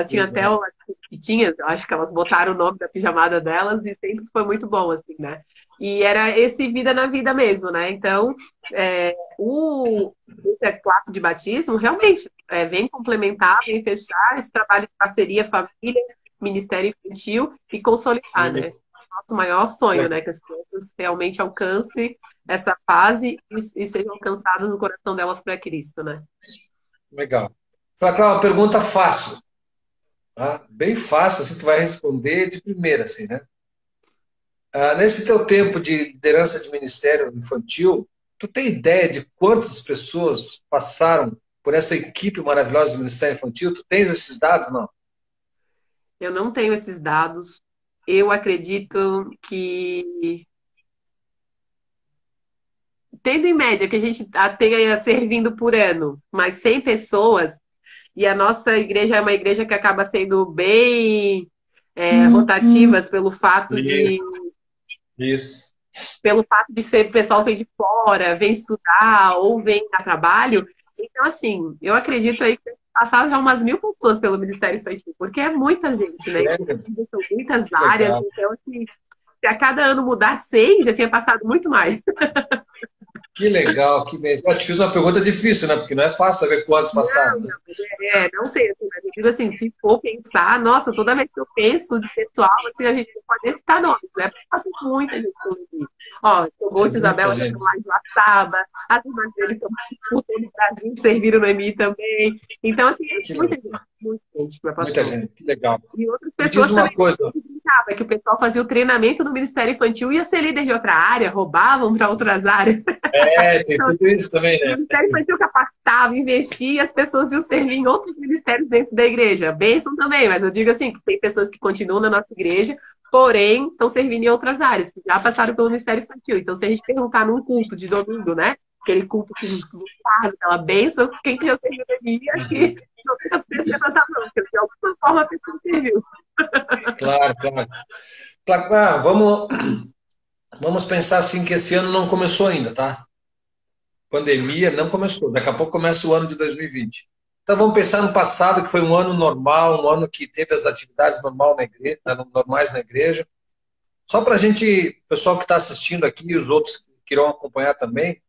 Tinha até umas chiquitinhas, eu acho que elas botaram o nome da pijamada delas, e sempre foi muito bom, assim, né? E era esse vida na vida mesmo, né? Então, esse quarto de batismo realmente vem complementar, vem fechar esse trabalho de parceria família, Ministério Infantil e consolidar, né? Nosso maior sonho, né? Que as crianças realmente alcancem essa fase e sejam alcançadas no coração delas para Cristo, né? Legal. Cacau, uma pergunta fácil, tá? Bem fácil, assim, tu vai responder de primeira, assim, né? Nesse teu tempo de liderança de ministério infantil, tu tem ideia de quantas pessoas passaram por essa equipe maravilhosa do Ministério Infantil? Tu tens esses dados, não? Eu não tenho esses dados. Eu acredito que, tendo em média que a gente tenha servindo por ano, mais 100 pessoas, e a nossa igreja é uma igreja que acaba sendo bem rotativas Isso, isso. pelo fato de ser o pessoal vem de fora, vem estudar ou vem a trabalho. Então, assim, eu acredito aí que passaram já umas 1.000 pessoas pelo Ministério Infantil, porque é muita gente, né? Sério? São muitas Que áreas, legal. então, assim, se a cada ano mudar 100, já tinha passado muito mais. Que legal, que bem. Eu te fiz uma pergunta difícil, né? Porque não é fácil saber quantos passaram, Não, né? não, não sei, assim, mas eu digo assim, se for pensar, nossa, toda vez que eu penso de pessoal, assim, a gente não pode citar nomes, né? Porque passa muita gente por aqui. Ó, É Togote e muita Isabela já estão gente. lá em Joaçaba, as irmãs dele estão por todo o Brasil, serviram no EMI também. Então, assim, é Que legal. muita gente que já Muita passou. gente, que legal. E outras Me diz pessoas uma também coisa. brincava, que o pessoal fazia o treinamento no Ministério Infantil, ia ser líder de outra área, roubavam para outras áreas. Tem tudo isso também, O né? Ministério Infantil capacitava, investia, e as pessoas iam servir em outros ministérios dentro da igreja. Bênção também, mas eu digo assim, que tem pessoas que continuam na nossa igreja, porém estão servindo em outras áreas, que já passaram pelo Ministério Infantil. Então, se a gente perguntar num culto de domingo, né? Aquele culto com os fardos, aquela bênção, quem que já serviu na minha aqui, 90% levanta a mão, porque de alguma forma a pessoa serviu. Claro, claro. Vamos pensar assim que esse ano não começou ainda, tá? Pandemia não começou. Daqui a pouco começa o ano de 2020. Então vamos pensar no passado, que foi um ano normal, um ano que teve as atividades normais na igreja. Só para a gente, o pessoal que está assistindo aqui e os outros que irão acompanhar também,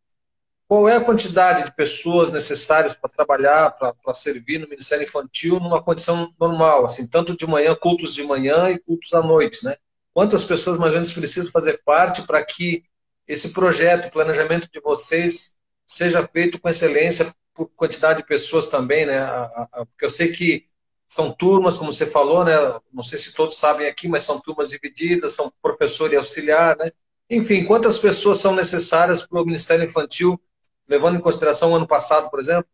qual é a quantidade de pessoas necessárias para trabalhar, para servir no Ministério Infantil numa condição normal, assim, tanto de manhã, cultos de manhã e cultos à noite, né? Quantas pessoas mais ou menos precisam fazer parte para que esse projeto, o planejamento de vocês seja feito com excelência por quantidade de pessoas também, né? Porque eu sei que são turmas, como você falou, né? Não sei se todos sabem aqui, mas são turmas divididas, são professor e auxiliar, né? Enfim, quantas pessoas são necessárias para o Ministério Infantil, levando em consideração o ano passado, por exemplo,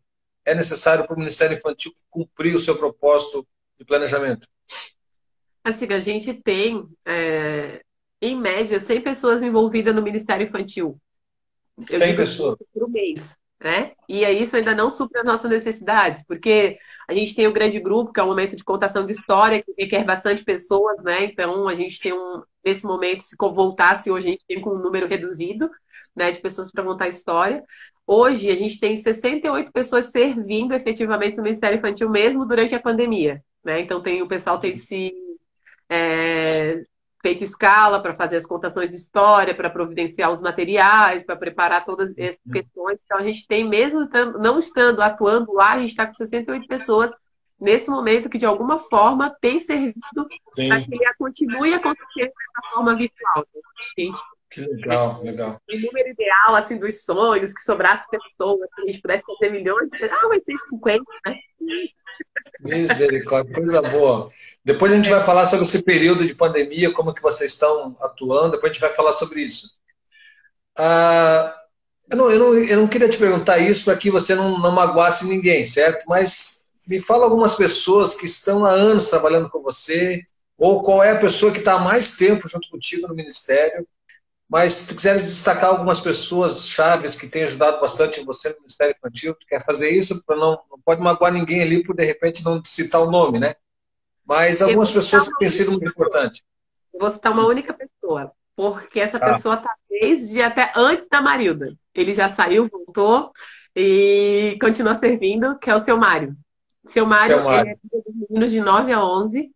é necessário para o Ministério Infantil cumprir o seu propósito de planejamento? Assim, a gente tem, em média, 100 pessoas envolvidas no Ministério Infantil. Eu 100 digo assim, pessoas. por um mês, né? E aí isso ainda não supre as nossas necessidades, porque a gente tem o grande grupo, que é um momento de contação de história, que requer bastante pessoas, né? Então a gente tem nesse momento, se voltasse hoje, a gente tem com um número reduzido, né, de pessoas para contar a história. Hoje a gente tem 68 pessoas servindo efetivamente no Ministério Infantil, mesmo durante a pandemia, né? Então o pessoal tem se é, feito escala para fazer as contações de história, para providenciar os materiais, para preparar todas essas questões. Então, a gente tem, mesmo não estando atuando lá, a gente está com 68 pessoas nesse momento que, de alguma forma, tem servido para Sim, que ele continue acontecendo dessa forma virtual. Né? A gente, que legal, legal. o número ideal assim, dos sonhos, que sobrasse pessoas, que a gente pudesse fazer milhões, vai ter 50, né? Misericórdia, coisa boa. Depois a gente vai falar sobre esse período de pandemia, como que vocês estão atuando, depois a gente vai falar sobre isso. Ah, eu não queria te perguntar isso para que você não magoasse ninguém, certo? Mas me fala algumas pessoas que estão há anos trabalhando com você, ou qual é a pessoa que está há mais tempo junto contigo no ministério. Mas se tu quiseres destacar algumas pessoas chaves que têm ajudado bastante você no Ministério Infantil, tu quer fazer isso para não pode magoar ninguém ali por de repente não citar o nome, né? Mas Eu algumas pessoas que têm sido muito importantes. vou citar uma única pessoa, porque essa pessoa está desde até antes da Marilda. Ele já saiu, voltou e continua servindo, que é o seu Mário. Seu Mário, Seu ele Mário. é dos meninos de 9 a 11.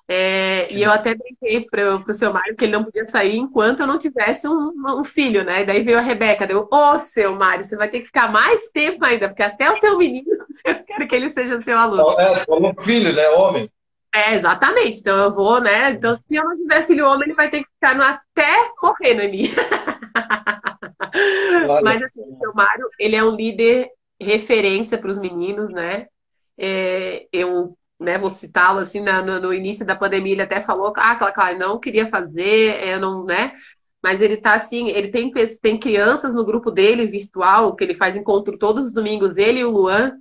E eu até brinquei pro seu Mário que ele não podia sair enquanto eu não tivesse um filho, né? E daí veio a Rebeca, deu, ô, seu Mário, você vai ter que ficar mais tempo ainda, porque até o teu menino, eu quero que ele seja seu aluno. Como filho, né? Homem. Exatamente. Então eu vou, né? Então, se eu não tiver filho homem, ele vai ter que ficar no até morrer no EMI. Olha, Mas assim, o seu Mário, ele é um líder referência para os meninos, né? Eu, né, vou citá-lo assim, no início da pandemia, ele até falou, claro, não queria fazer, eu não, né? Mas ele tá assim, ele tem crianças no grupo dele virtual, que ele faz encontro todos os domingos, ele e o Luan.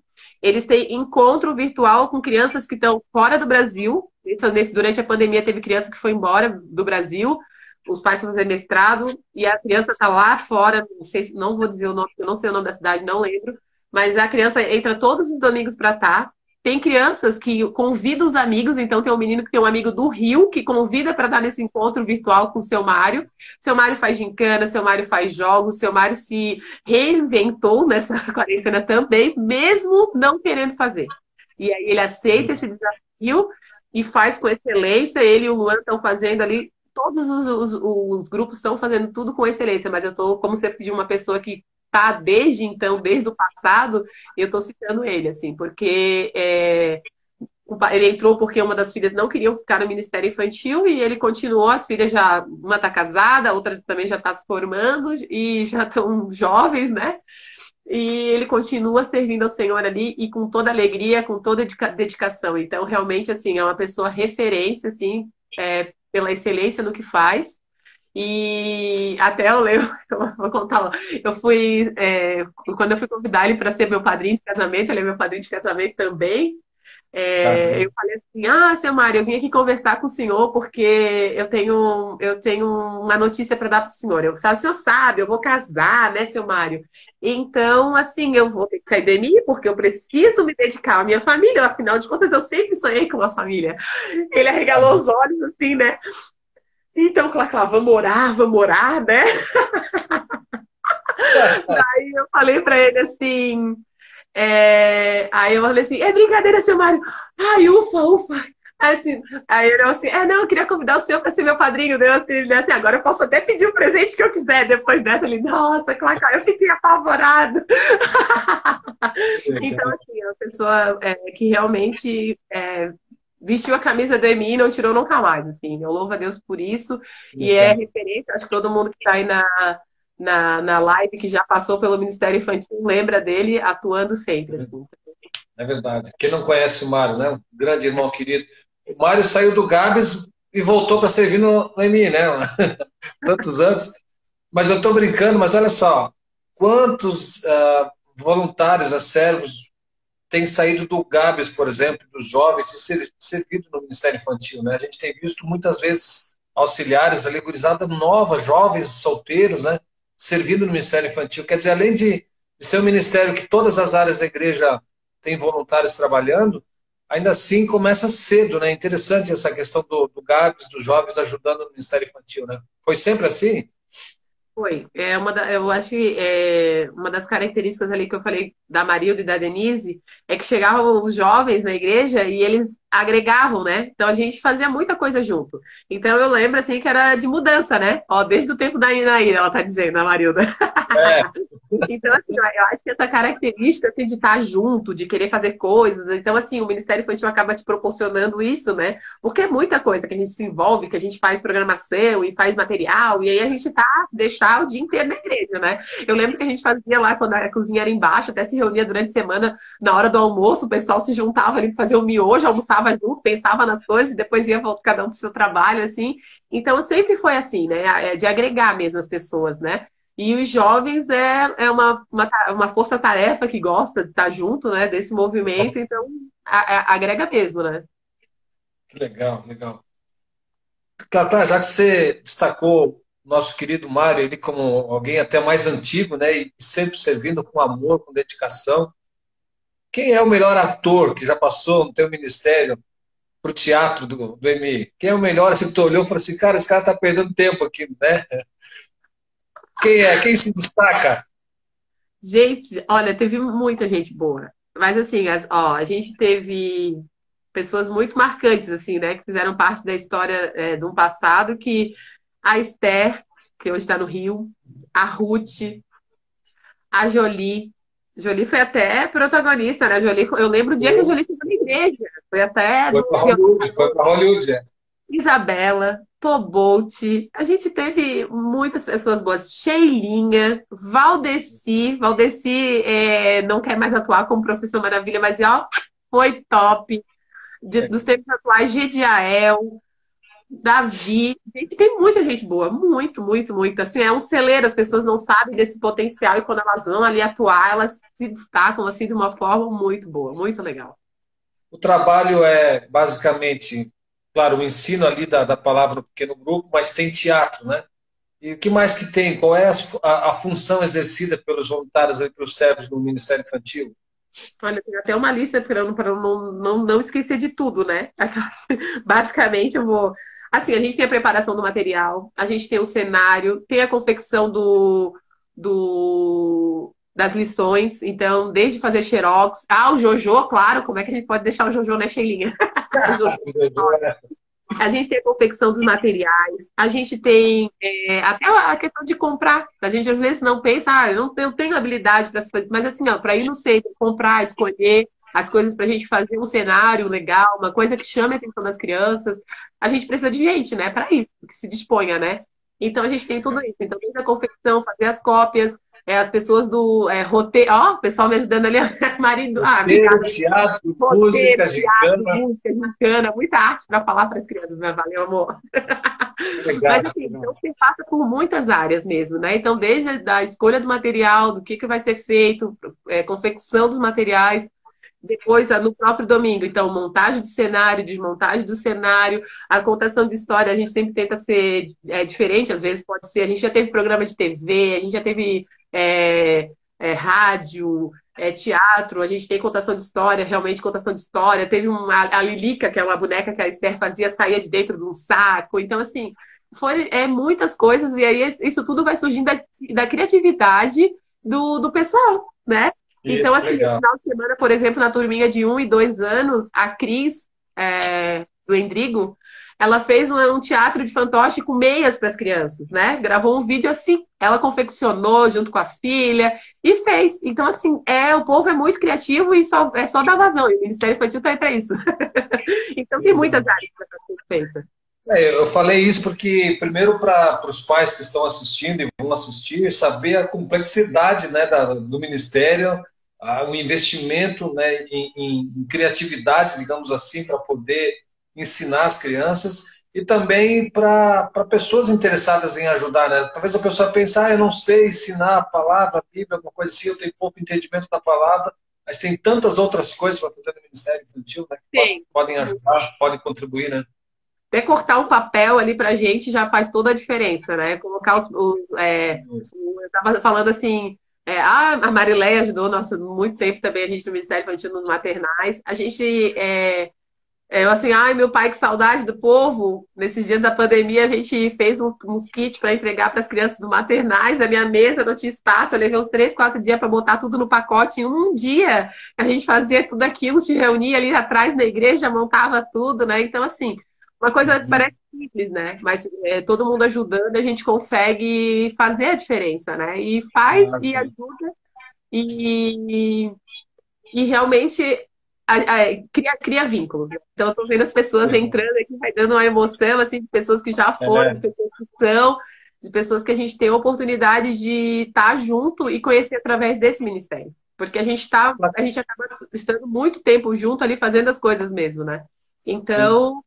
Eles têm encontro virtual com crianças que estão fora do Brasil. Então, durante a pandemia, teve criança que foi embora do Brasil, os pais foram fazer mestrado, e a criança está lá fora, não sei, não vou dizer o nome, eu não sei o nome da cidade, não lembro, mas a criança entra todos os domingos para estar. Tem crianças que convidam os amigos, então tem um menino que tem um amigo do Rio que convida para estar nesse encontro virtual com o seu Mário. Seu Mário faz gincana, seu Mário faz jogos, seu Mário se reinventou nessa quarentena também, mesmo não querendo fazer. E aí ele aceita esse desafio e faz com excelência. Ele e o Luan estão fazendo ali, todos os grupos estão fazendo tudo com excelência, mas eu estou, como você pediu, uma pessoa que tá desde então, desde o passado, eu estou citando ele, assim, porque ele entrou porque uma das filhas não queriam ficar no Ministério Infantil e ele continuou, as filhas já, uma está casada, a outra também já está se formando e já estão jovens, né? E ele continua servindo ao Senhor ali e com toda alegria, com toda dedicação. Então, realmente, assim, é uma pessoa referência, assim, pela excelência no que faz. E até eu lembro, eu vou contar, eu fui, quando eu fui convidar ele para ser meu padrinho de casamento, ele é meu padrinho de casamento também. Eu falei assim, seu Mário, eu vim aqui conversar com o senhor porque eu tenho uma notícia para dar para o senhor. O senhor sabe, eu vou casar, né, seu Mário? Então, assim, eu vou ter que sair de mim porque eu preciso me dedicar à minha família. Afinal de contas, eu sempre sonhei com uma família. Ele arregalou os olhos, assim, né? Então, claro, vamos orar, né? Daí eu falei para ele assim, aí eu falei assim, é brincadeira, seu Mário. Ai, ufa, ufa. Aí ele falou assim, não, eu queria convidar o senhor para ser meu padrinho. Deus, assim, agora eu posso até pedir o presente que eu quiser. Depois dessa, ele, nossa, claro, eu fiquei apavorado. Então, assim, é uma pessoa que realmente vestiu a camisa do EMI e não tirou nunca mais, assim. Eu louvo a Deus por isso. E é referência, acho que todo mundo que está aí na live, que já passou pelo Ministério Infantil, lembra dele atuando sempre, assim. É verdade. Quem não conhece o Mário, né? Um grande irmão querido. O Mário saiu do Gabs e voltou para servir no EMI, né? Tantos anos. Mas eu estou brincando, mas olha só, quantos voluntários, servos, têm saído do Gabs, por exemplo, dos jovens, e servido no Ministério Infantil, né? A gente tem visto muitas vezes auxiliares, ali, gurizada nova, jovens, solteiros, né? Servindo no Ministério Infantil. Quer dizer, além de ser um ministério que todas as áreas da igreja têm voluntários trabalhando, ainda assim começa cedo, né? Interessante essa questão do Gabs, dos jovens ajudando no Ministério Infantil, né? Foi sempre assim? Foi. Eu acho que uma das características ali que eu falei da Marilda e da Denise é que chegavam os jovens na igreja e eles agregavam, né? Então a gente fazia muita coisa junto. Então eu lembro assim que era de mudança, né? Ó, desde o tempo da Inaíra, ela tá dizendo, a Marilda. É, Então, assim, eu acho que essa característica assim, de estar junto, de querer fazer coisas, então, assim, o Ministério Infantil acaba te proporcionando isso, né? Porque é muita coisa que a gente se envolve, que a gente faz programação e faz material, e aí a gente deixar o dia inteiro na igreja, né? Eu lembro que a gente fazia lá, quando a cozinha era embaixo, até se reunia durante a semana, na hora do almoço, o pessoal se juntava ali para fazer o miojo, almoçava junto, pensava nas coisas, e depois ia cada um para o seu trabalho, assim. Então, sempre foi assim, né? De agregar mesmo as pessoas, né? E os jovens é uma força-tarefa que gosta de estar junto, né, desse movimento, então agrega mesmo, né? legal, legal. Tá, já que você destacou o nosso querido Mário, ele como alguém até mais antigo, né, e sempre servindo com amor, com dedicação, quem é o melhor ator que já passou no teu ministério para o teatro do EMI? Quem é o melhor, assim, que tu olhou e falou assim, cara, esse cara tá perdendo tempo aqui, né? Quem é? Quem se destaca? Gente, olha, teve muita gente boa. Mas assim, ó, a gente teve. pessoas muito marcantes, assim, né? Que fizeram parte da história de um passado que a Esther, que hoje está no Rio, a Ruth, a Jolie. Jolie foi até protagonista, né? Jolie, eu lembro o dia que a Foi, Jolie foi na igreja. Foi até foi no para Hollywood, foi para Hollywood. É. Isabela, Tobolt. A gente teve muitas pessoas boas. Sheilinha, Valdeci. Valdeci não quer mais atuar como Professor Maravilha, mas ó, foi top. Dos tempos atuais, Gediael, Davi. Gente, tem muita gente boa. Muito, muito, muito. Assim, é um celeiro. As pessoas não sabem desse potencial e quando elas vão ali atuar, elas se destacam assim de uma forma muito boa, muito legal. O trabalho é basicamente, claro, o ensino ali da palavra no pequeno grupo, mas tem teatro, né? E o que mais que tem? Qual é a função exercida pelos voluntários e pelos servos no Ministério Infantil? Olha, tem até uma lista para eu não esquecer de tudo, né? Basicamente, eu vou. Assim, a gente tem a preparação do material, a gente tem o cenário, tem a confecção das lições. Então, desde fazer xerox. Ah, o Jojo, claro, como é que a gente pode deixar o Jojo, né, Sheilinha? O Jojo. A gente tem a confecção dos materiais, a gente tem até a questão de comprar. A gente às vezes não pensa, eu não tenho habilidade para fazer, mas assim, para ir no centro, comprar, escolher as coisas para a gente fazer um cenário legal, uma coisa que chame a atenção das crianças. A gente precisa de gente, né, para isso, que se disponha, né? Então a gente tem tudo isso. Então, desde a confecção, fazer as cópias, as pessoas do roteiro, ó, o pessoal me ajudando ali, marido, Roteiro, obrigada. teatro, Roteiro, música, teatro, gincana. música, gincana, muita arte para falar para as crianças, né? Valeu, amor. Mas Legal. assim, então você passa por muitas áreas mesmo, né? Então, desde a escolha do material, do que vai ser feito, confecção dos materiais, depois no próprio domingo, então, montagem de cenário, desmontagem do cenário, a contação de história, a gente sempre tenta ser diferente, às vezes pode ser, a gente já teve programa de TV, a gente já teve rádio, teatro, a gente tem contação de história, realmente contação de história. Teve a Lilica, que é uma boneca que a Esther fazia, saía de dentro de um saco. Então, assim, foi muitas coisas, e aí isso tudo vai surgindo da criatividade do pessoal, né? Então, assim, no Legal. final de semana, por exemplo, na turminha de 1 e 2 anos, a Cris, do Endrigo, ela fez um teatro de fantoche com meias para as crianças, né? Gravou um vídeo assim. Ela confeccionou junto com a filha e fez. Então, assim, o povo é muito criativo e é só dar vazão. E o Ministério Infantil está aí para isso. Então, tem muitas áreas para ser feita. Eu falei isso porque, primeiro, para os pais que estão assistindo e vão assistir, saber a complexidade, né, do Ministério, o investimento, né, em criatividade, digamos assim, para poder ensinar as crianças e também para pessoas interessadas em ajudar, né? Talvez a pessoa pense, eu não sei ensinar a palavra, a Bíblia, alguma coisa assim, eu tenho pouco entendimento da palavra, mas tem tantas outras coisas para fazer no Ministério Infantil, né, que podem ajudar, podem contribuir, né? Até cortar um papel ali pra gente já faz toda a diferença, né? Colocar eu estava falando assim, a Marileia ajudou, nossa, muito tempo também a gente no Ministério Infantil nos maternais. A gente eu assim, meu pai, que saudade do povo. Nesses dias da pandemia, a gente fez uns kits para entregar para as crianças do maternais. Na minha mesa não tinha espaço. Eu levei uns 3, 4 dias para botar tudo no pacote. Em um dia, a gente fazia tudo aquilo, se reunia ali atrás da igreja, montava tudo, né? Então, assim, uma coisa que parece simples, né? Mas todo mundo ajudando, a gente consegue fazer a diferença, né? E faz e ajuda. E, e realmente cria vínculos, né? Então, eu tô vendo as pessoas entrando aqui, vai dando uma emoção, assim, de pessoas que já foram, de pessoas que são, de pessoas que a gente tem a oportunidade de estar junto e conhecer através desse ministério. Porque a gente acaba estando muito tempo junto ali fazendo as coisas mesmo, né? Então,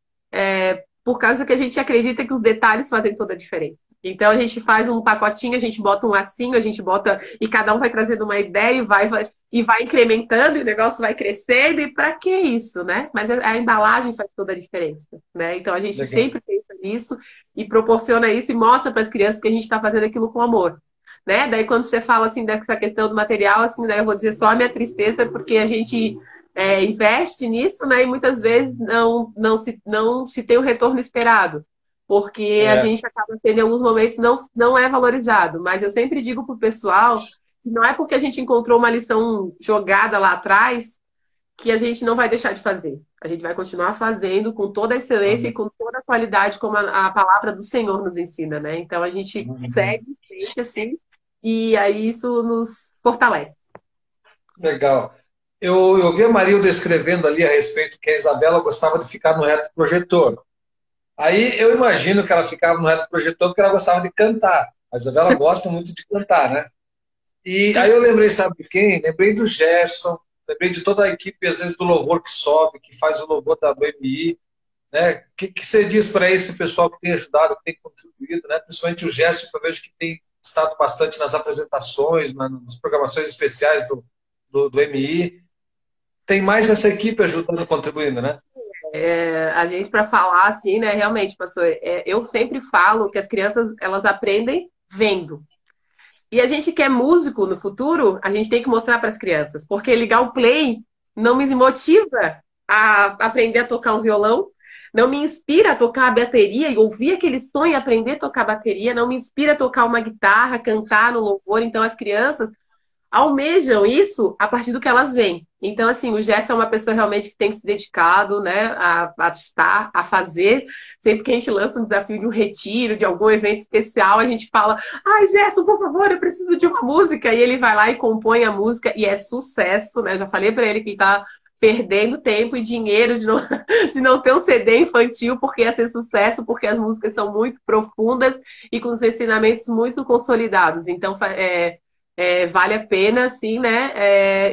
por causa que a gente acredita que os detalhes fazem toda a diferença. Então a gente faz um pacotinho, a gente bota um lacinho, a gente bota e cada um vai trazendo uma ideia e vai incrementando e o negócio vai crescendo. E para que isso, né? Mas a embalagem faz toda a diferença, né? Então a gente sempre pensa nisso e proporciona isso e mostra para as crianças que a gente está fazendo aquilo com amor, né? Daí quando você fala assim dessa questão do material, assim, daí eu vou dizer só a minha tristeza porque a gente investe nisso, né? E muitas vezes não se tem o retorno esperado. Porque a gente acaba tendo em alguns momentos não é valorizado. Mas eu sempre digo para o pessoal que não é porque a gente encontrou uma lição jogada lá atrás que a gente não vai deixar de fazer. A gente vai continuar fazendo com toda a excelência e com toda a qualidade, como a palavra do Senhor nos ensina, né? Então a gente Uhum. segue em frente assim, e aí isso nos fortalece. Legal. Eu vi a Marilda escrevendo ali a respeito que a Isabela gostava de ficar no reto projetor. Aí eu imagino que ela ficava no reto projetor porque ela gostava de cantar. A Isabela gosta muito de cantar, né? E aí eu lembrei, sabe de quem? Lembrei do Gerson, lembrei de toda a equipe, às vezes, do louvor que sobe, que faz o louvor da BMI, né? O que você diz para esse pessoal que tem ajudado, que tem contribuído, né? Principalmente o Gerson, que eu vejo que tem estado bastante nas apresentações, nas programações especiais do MI. Tem mais essa equipe ajudando, contribuindo, né? A gente, para falar assim, né, realmente, pastor, eu sempre falo que as crianças, elas aprendem vendo. E a gente que é músico no futuro, a gente tem que mostrar para as crianças, porque ligar o play não me motiva a aprender a tocar um violão, não me inspira a tocar a bateria e ouvir aquele som e aprender a tocar bateria, não me inspira a tocar uma guitarra, cantar no louvor. Então, as crianças almejam isso a partir do que elas veem. Então, assim, o Gerson é uma pessoa realmente que tem se dedicado, né, a estar, a fazer. Sempre que a gente lança um desafio de um retiro, de algum evento especial, a gente fala: ai, Gerson, por favor, eu preciso de uma música. E ele vai lá e compõe a música e é sucesso, né? Já falei para ele que está perdendo tempo e dinheiro de não ter um CD infantil, porque ia ser sucesso, porque as músicas são muito profundas e com os ensinamentos muito consolidados. Então, vale a pena, sim, né,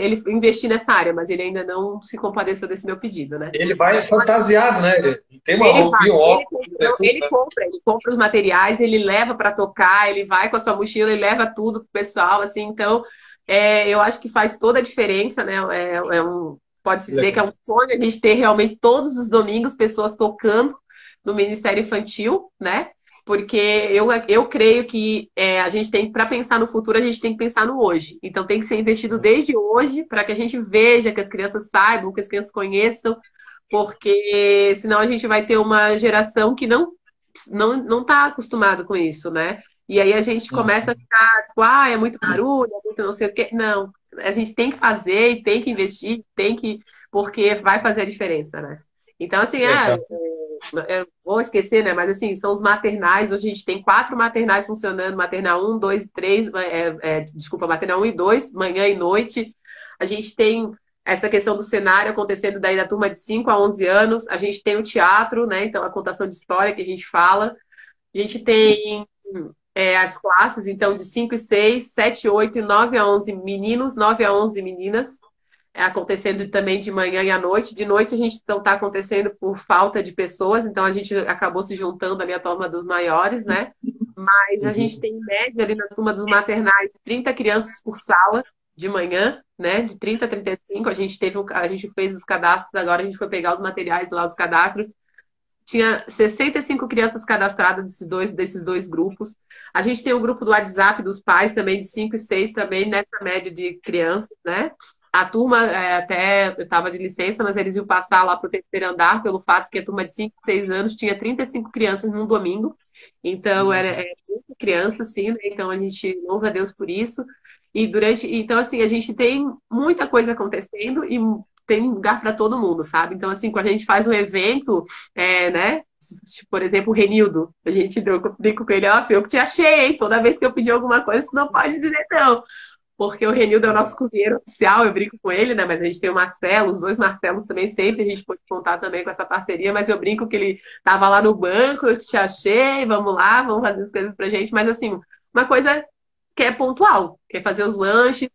ele investir nessa área, mas ele ainda não se compadeceu desse meu pedido, né? Ele vai fantasiado, né? Ele tem uma Ele vai, roupinha, um ele, óculos, não, tudo, né? ele compra os materiais, ele leva para tocar, ele vai com a sua mochila e leva tudo pro pessoal, assim, então eu acho que faz toda a diferença, né? Pode-se dizer que é Legal. um sonho a gente ter realmente todos os domingos pessoas tocando no Ministério Infantil, né? Porque eu creio que a gente tem, para pensar no futuro, a gente tem que pensar no hoje. Então tem que ser investido desde hoje para que a gente veja, que as crianças saibam, que as crianças conheçam, porque senão a gente vai ter uma geração que não está acostumado com isso, né? E aí a gente começa a ficar, tipo, é muito barulho, é muito não sei o quê. Não, a gente tem que fazer e tem que investir, tem que, porque vai fazer a diferença, né? Então, assim, Legal. eu vou esquecer, né? Mas assim, são os maternais. Hoje a gente tem 4 maternais funcionando: maternal 1, 2 e 3, desculpa, maternal 1 e 2, manhã e noite. A gente tem essa questão do cenário acontecendo daí da turma de 5 a 11 anos. A gente tem o teatro, né? Então, a contação de história que a gente fala. A gente tem as classes, então, de 5 e 6, 7 e 8 e 9 a 11 meninos, 9 a 11 meninas. Acontecendo também de manhã e à noite. De noite a gente não está acontecendo por falta de pessoas, então a gente acabou se juntando ali a turma dos maiores, né? Mas a gente Uhum. tem em média ali na turma dos maternais 30 crianças por sala de manhã, né? De 30 a 35. A gente fez os cadastros, agora a gente foi pegar os materiais lá dos cadastros. Tinha 65 crianças cadastradas desses dois grupos. A gente tem o grupo do WhatsApp dos pais também, de 5 e 6 também, nessa média de crianças, né? A turma, até eu estava de licença, mas eles iam passar lá para o terceiro andar, pelo fato que a turma de 5 e 6 anos tinha 35 crianças num domingo. Então, Nossa. muita criança, assim, né? Então, a gente louva a Deus por isso. Então, assim, a gente tem muita coisa acontecendo e tem lugar para todo mundo, sabe? Então, assim, quando a gente faz um evento, né? Por exemplo, o Renildo, a gente brinco com ele, ó, eu que te achei, hein? Toda vez que eu pedir alguma coisa, você não pode dizer não. Porque o Renildo é o nosso cozinheiro oficial, eu brinco com ele, né? Mas a gente tem o Marcelo, os dois Marcelos também, sempre a gente pode contar também com essa parceria, mas eu brinco que ele tava lá no banco, eu que te achei, vamos lá, vamos fazer as coisas pra gente. Mas assim, uma coisa que é pontual, que é fazer os lanches,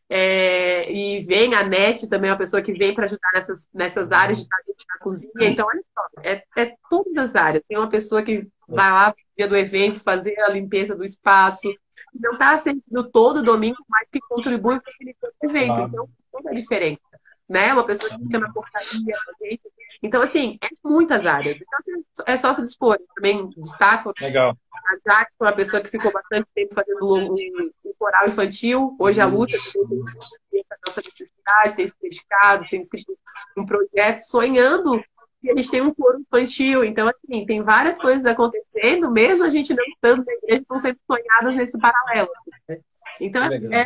e vem a NET também, uma pessoa que vem para ajudar nessas áreas de talento na cozinha. Então, olha só, é todas as áreas. Tem uma pessoa que vai lá no dia do evento fazer a limpeza do espaço, não está sendo todo domingo, mas que contribui para aquele evento. Ah, Então, toda a diferença. Né? Uma pessoa que fica na portaria, gente. Então, assim, muitas áreas. Então, é só se dispor. Eu também destaco legal. a Jaque foi uma pessoa que ficou bastante tempo fazendo um coral infantil. Hoje a Lúcia também tem essa nossa necessidade, tem se dedicado, tem escrito um projeto, sonhando que eles têm um coro infantil. Então, assim, tem várias coisas acontecendo, mesmo a gente não estando na igreja, estão sendo sonhadas nesse paralelo. Né? Então, Que legal.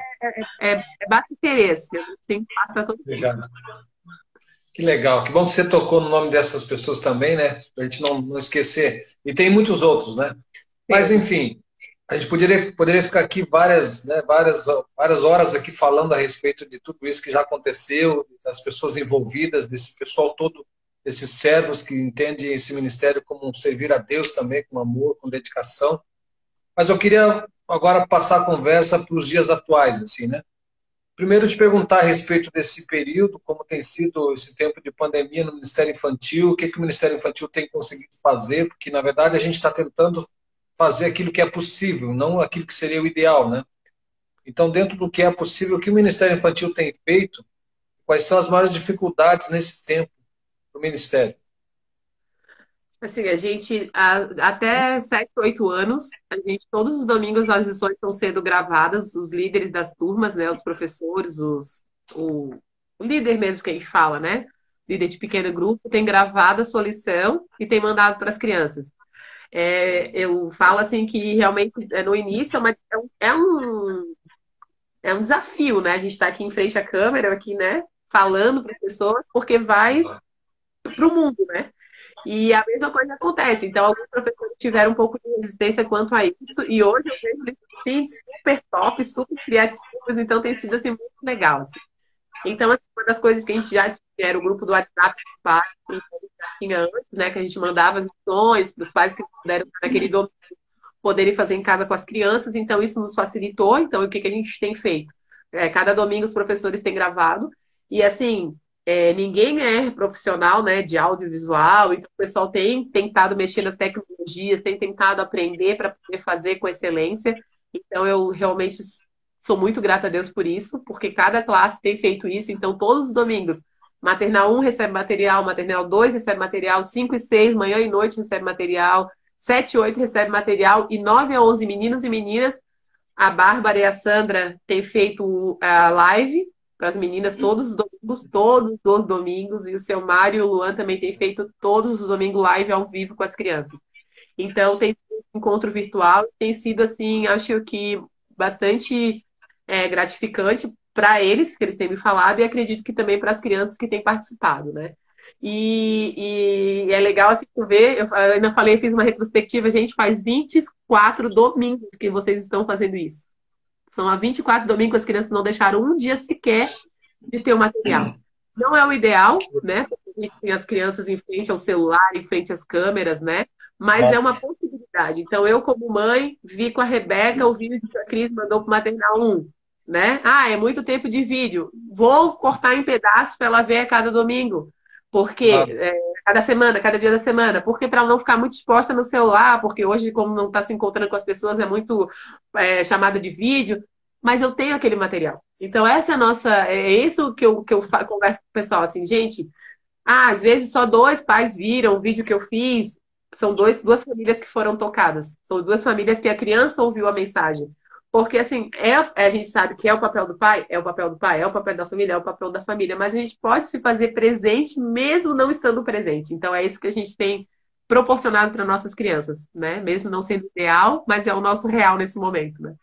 basta interesse, a gente tem que passar todo mundo. Legal. Que legal, que bom que você tocou no nome dessas pessoas também, né? Para a gente não esquecer. E tem muitos outros, né? Mas, Tem. enfim, a gente poderia ficar aqui várias horas aqui falando a respeito de tudo isso que já aconteceu, das pessoas envolvidas, desse pessoal todo, desses servos que entendem esse ministério como um servir a Deus também, com amor, com dedicação. Mas eu queria agora passar a conversa para os dias atuais, assim, né? Primeiro, te perguntar a respeito desse período, como tem sido esse tempo de pandemia no Ministério Infantil, o que, que o Ministério Infantil tem conseguido fazer, porque, na verdade, a gente está tentando fazer aquilo que é possível, não aquilo que seria o ideal, né? Então, dentro do que é possível, o que o Ministério Infantil tem feito, quais são as maiores dificuldades nesse tempo do Ministério? Assim, a gente, até 7, 8 anos, a gente, todos os domingos as lições estão sendo gravadas, os líderes das turmas, né, os professores, o líder mesmo que a gente fala, né, líder de pequeno grupo, tem gravado a sua lição e tem mandado para as crianças. Eu falo assim que realmente no início é um desafio, né, a gente está aqui em frente à câmera, aqui, né, falando para as pessoas, porque vai para o mundo, né? E a mesma coisa acontece. Então, alguns professores tiveram um pouco de resistência quanto a isso, e hoje eu vejo eles assim, super top, super criativos, então tem sido assim, muito legal. Assim. Então, assim, uma das coisas que a gente já tinha era o grupo do WhatsApp dos pais, que a gente já tinha antes, né? Que a gente mandava as lições para os pais que puderam naquele domingo poderem fazer em casa com as crianças, então isso nos facilitou. Então, o que que a gente tem feito? Cada domingo os professores têm gravado, e assim, ninguém é profissional, né, de audiovisual, então o pessoal tem tentado mexer nas tecnologias, tem tentado aprender para poder fazer com excelência. Então, eu realmente sou muito grata a Deus por isso, porque cada classe tem feito isso. Então, todos os domingos, maternal 1 recebe material, maternal 2 recebe material, 5 e 6 manhã e noite recebe material, 7 e 8 recebe material, e 9 a 11 meninos e meninas. A Bárbara e a Sandra têm feito a live para as meninas todos os domingos, e o seu Mário e o Luan também têm feito todos os domingos live ao vivo com as crianças. Então, tem sido um encontro virtual, tem sido, assim, acho que bastante gratificante para eles, que eles têm me falado, e acredito que também para as crianças que têm participado, né? E é legal assim tu ver, eu ainda falei, fiz uma retrospectiva, a gente faz 24 domingos que vocês estão fazendo isso. São há 24 domingos que as crianças não deixaram um dia sequer de ter o material. Não é o ideal, né? Porque a gente tem as crianças em frente ao celular, em frente às câmeras, né? Mas é uma possibilidade. Então, eu, como mãe, vi com a Rebeca o vídeo que a Cris mandou para o Maternal 1, né? Ah, é muito tempo de vídeo. Vou cortar em pedaços para ela ver a cada domingo. Porque cada semana, cada dia da semana. Porque para ela não ficar muito exposta no celular, porque hoje, como não está se encontrando com as pessoas, é muito chamada de vídeo. Mas eu tenho aquele material. Então, essa é a nossa. É isso que eu converso com o pessoal, assim, gente. Às vezes só 2 pais viram o vídeo que eu fiz. São duas famílias que foram tocadas. São 2 famílias que a criança ouviu a mensagem. Porque, assim, a gente sabe que é o papel do pai, é o papel do pai, é o papel da família, é o papel da família. Mas a gente pode se fazer presente mesmo não estando presente. Então, é isso que a gente tem proporcionado para nossas crianças, né? Mesmo não sendo ideal, mas é o nosso real nesse momento, né?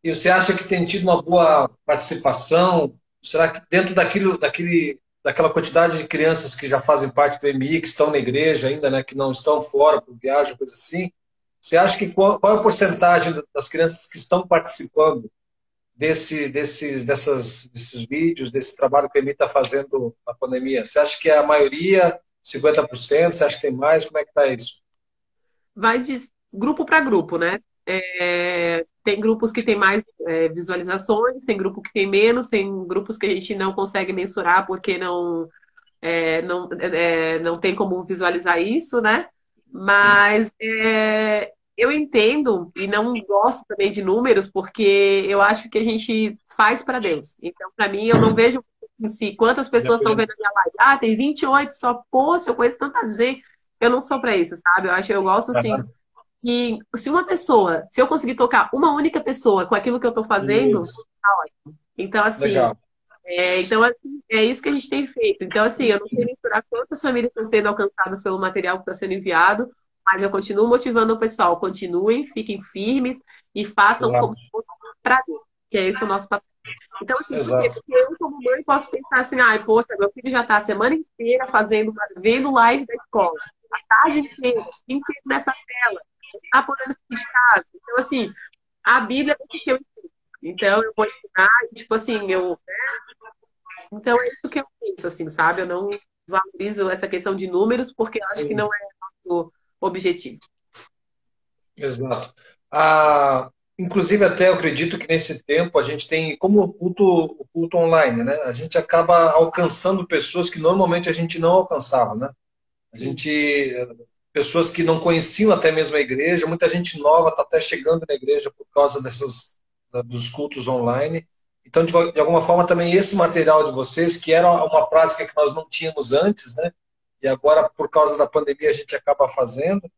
E você acha que tem tido uma boa participação? Será que dentro daquela quantidade de crianças que já fazem parte do MI, que estão na igreja ainda, né, que não estão fora por viagem, coisa assim, você acha que qual é a porcentagem das crianças que estão participando desses vídeos, desse trabalho que o MI está fazendo na pandemia? Você acha que é a maioria, 50%? Você acha que tem mais? Como é que está isso? Vai de grupo para grupo, né? Tem grupos que têm mais visualizações, tem grupo que tem menos, tem grupos que a gente não consegue mensurar porque não tem como visualizar isso, né? Mas eu entendo e não gosto também de números porque eu acho que a gente faz para Deus. Então, para mim, eu não vejo em si quantas pessoas estão vendo a minha live. Ah, tem 28 só. Poxa, eu conheço tanta gente. Eu não sou para isso, sabe? Eu gosto assim. E se eu conseguir tocar uma única pessoa com aquilo que eu estou fazendo, Isso. tá ótimo. Então, assim, Legal. é isso que a gente tem feito. Então, assim, eu não sei mensurar quantas famílias estão sendo alcançadas pelo material que está sendo enviado, mas eu continuo motivando o pessoal. Continuem, fiquem firmes e façam Claro. como para Deus, que é esse o nosso papel. Então, assim, por quê? Exato. Porque eu, como mãe, posso pensar assim, ai, poxa, meu filho já está a semana inteira vendo live da escola, a tarde inteira, o dia inteiro nessa tela, não está podendo sair de casa. Então, assim, a Bíblia é o que eu ensino. Então, eu vou ensinar, tipo assim, então é isso que eu penso, assim, sabe? Eu não valorizo essa questão de números, porque eu acho que não Sim, é o objetivo. exato. Ah, inclusive, até eu acredito que nesse tempo a gente tem, como o culto online, né? A gente acaba alcançando pessoas que normalmente a gente não alcançava, né? A Sim. gente, pessoas que não conheciam até mesmo a igreja, muita gente nova está até chegando na igreja por causa dos cultos online. Então, de alguma forma, também esse material de vocês, que era uma prática que nós não tínhamos antes, né? E agora, por causa da pandemia, a gente acaba fazendo,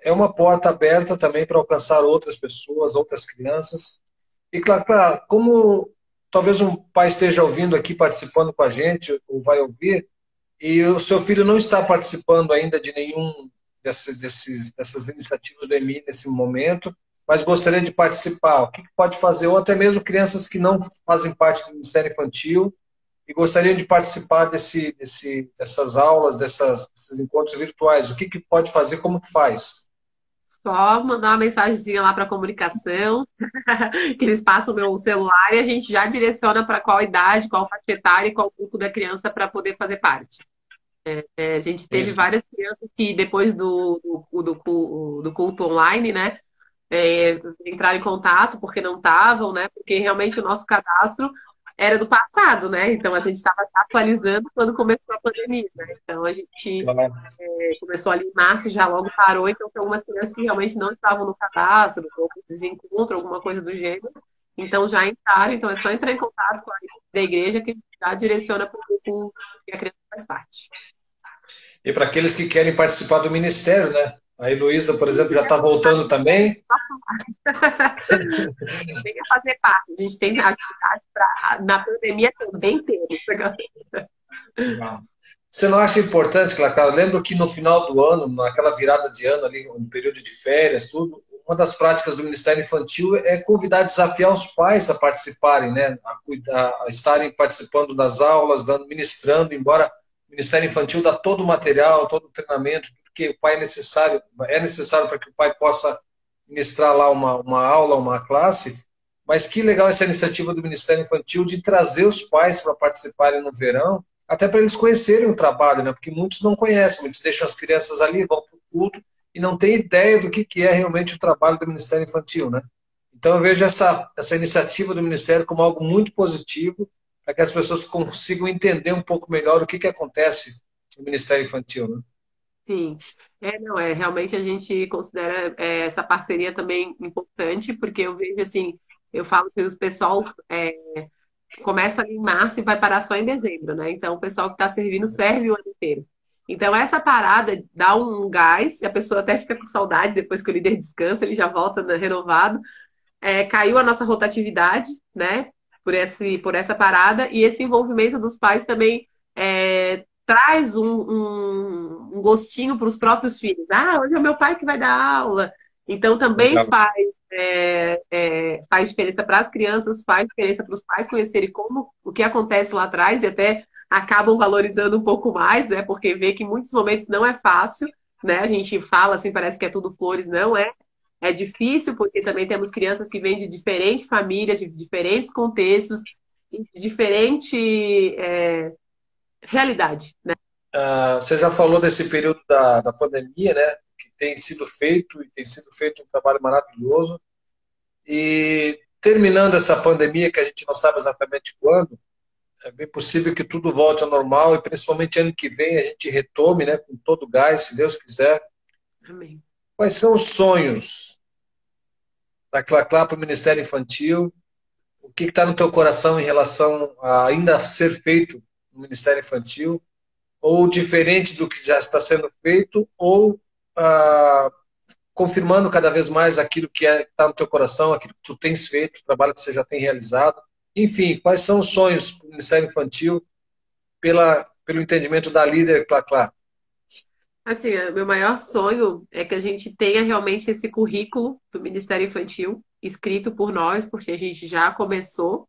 é uma porta aberta também para alcançar outras pessoas, outras crianças. E, claro, como talvez um pai esteja ouvindo aqui, participando com a gente, ou vai ouvir, e o seu filho não está participando ainda de nenhum dessas iniciativas do EMI nesse momento, mas gostaria de participar. O que pode fazer? Ou até mesmo crianças que não fazem parte do Ministério Infantil e gostariam de participar dessas aulas, desses encontros virtuais. O que pode fazer? Como que faz? Só mandar uma mensagenzinha lá para a comunicação, que eles passam o meu celular e a gente já direciona para qual idade, qual faixa etária e qual grupo da criança para poder fazer parte. A gente teve Isso. várias crianças que depois do culto online, né, entraram em contato porque não estavam, né, porque realmente o nosso cadastro era do passado, né, então a gente estava atualizando quando começou a pandemia, né, então a gente Claro. começou ali em março, já logo parou, então tem algumas crianças que realmente não estavam no cadastro, ou desencontro, alguma coisa do gênero, então já entraram, então é só entrar em contato com a da igreja que já direciona para o grupo que a criança faz parte. E para aqueles que querem participar do ministério, né? A Heloísa, por exemplo, já está voltando também. Tem que fazer parte, a gente tem atividade para, na pandemia também temos. Legal. Você não acha importante, Cláudio? Eu lembro que no final do ano, naquela virada de ano ali, no período de férias, tudo, uma das práticas do Ministério Infantil é convidar, desafiar os pais a participarem, né? A estarem participando das aulas, ministrando, embora o Ministério Infantil dá todo o material, todo o treinamento, tudo que o pai é necessário para que o pai possa ministrar lá uma aula, uma classe. Mas que legal essa iniciativa do Ministério Infantil de trazer os pais para participarem no verão, até para eles conhecerem o trabalho, né? Porque muitos não conhecem, muitos deixam as crianças ali, vão para o culto e não têm ideia do que é realmente o trabalho do Ministério Infantil, né? Então eu vejo essa iniciativa do Ministério como algo muito positivo para que as pessoas consigam entender um pouco melhor o que acontece no Ministério Infantil, né? Sim, não, realmente a gente considera essa parceria também importante, porque eu vejo assim, eu falo que o pessoal começa ali em março e vai parar só em dezembro, né? Então o pessoal que está servindo serve o ano inteiro. Então essa parada dá um gás, e a pessoa até fica com saudade depois que o líder descansa, ele já volta, né, renovado. Caiu a nossa rotatividade, né? Por essa parada, e esse envolvimento dos pais também traz um gostinho para os próprios filhos. Ah, hoje é o meu pai que vai dar aula. Então também Legal. faz diferença para as crianças, faz diferença para os pais conhecerem como o que acontece lá atrás e até acabam valorizando um pouco mais, né? Porque vê que em muitos momentos não é fácil, né? A gente fala assim, parece que é tudo flores, não é? É difícil porque também temos crianças que vêm de diferentes famílias, de diferentes contextos, de diferente realidade, né? Você já falou desse período da pandemia, né? Que tem sido feito e tem sido feito um trabalho maravilhoso. E terminando essa pandemia, que a gente não sabe exatamente quando, é bem possível que tudo volte ao normal e principalmente ano que vem a gente retome, né, com todo o gás, se Deus quiser. Amém. Quais são os sonhos da Clá para o Ministério Infantil? O que está no teu coração em relação a ainda ser feito no Ministério Infantil? Ou diferente do que já está sendo feito? Ou confirmando cada vez mais aquilo que está no teu coração, aquilo que tu tens feito, o trabalho que você já tem realizado? Enfim, quais são os sonhos para o Ministério Infantil pelo entendimento da líder Clá? Assim, meu maior sonho é que a gente tenha realmente esse currículo do Ministério Infantil escrito por nós, porque a gente já começou.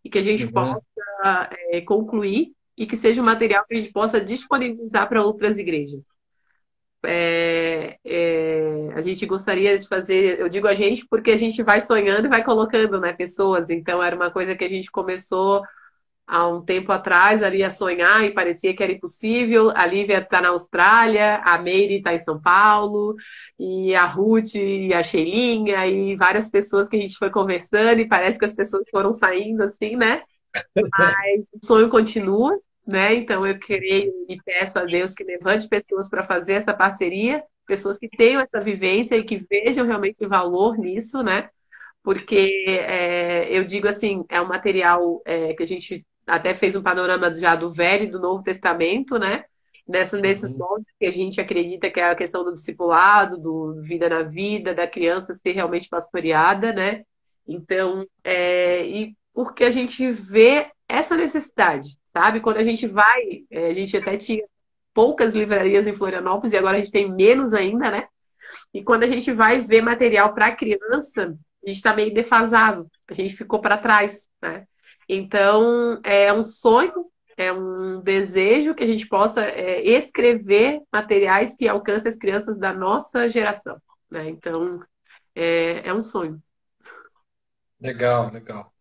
e que a gente Uhum. possa concluir e que seja um material que a gente possa disponibilizar para outras igrejas. A gente gostaria de fazer, eu digo a gente porque a gente vai sonhando e vai colocando, né, pessoas. Então era uma coisa que a gente começou há um tempo atrás ali a sonhar e parecia que era impossível. A Lívia está na Austrália, a Meire está em São Paulo, e a Ruth e a Sheilinha e várias pessoas que a gente foi conversando e parece que as pessoas foram saindo assim, né? O sonho continua, né? Então eu creio e peço a Deus que levante pessoas para fazer essa parceria, pessoas que tenham essa vivência e que vejam realmente o valor nisso, né? Porque eu digo assim, é um material que a gente até fez um panorama já do Velho e do Novo Testamento, né? Nesses Uhum. moldes que a gente acredita que é a questão do discipulado, do vida na vida, da criança ser realmente pastoreada, né? Então, e porque a gente vê essa necessidade, sabe? Quando a gente vai, a gente até tinha poucas livrarias em Florianópolis e agora a gente tem menos ainda, né? E quando a gente vai ver material para criança, a gente está meio defasado, a gente ficou para trás, né? Então, é um sonho, é um desejo que a gente possa escrever materiais que alcancem as crianças da nossa geração, né? Então, é um sonho. Legal, legal.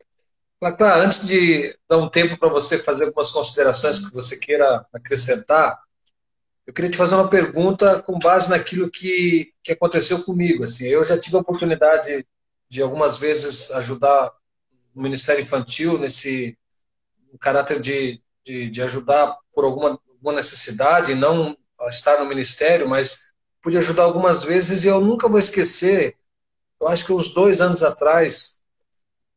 Claro, antes de dar um tempo para você fazer algumas considerações que você queira acrescentar, eu queria te fazer uma pergunta com base naquilo que aconteceu comigo. Assim, eu já tive a oportunidade de algumas vezes ajudar o Ministério Infantil nesse um caráter de ajudar por alguma necessidade, não estar no ministério, mas pude ajudar algumas vezes e eu nunca vou esquecer, eu acho que uns 2 anos atrás,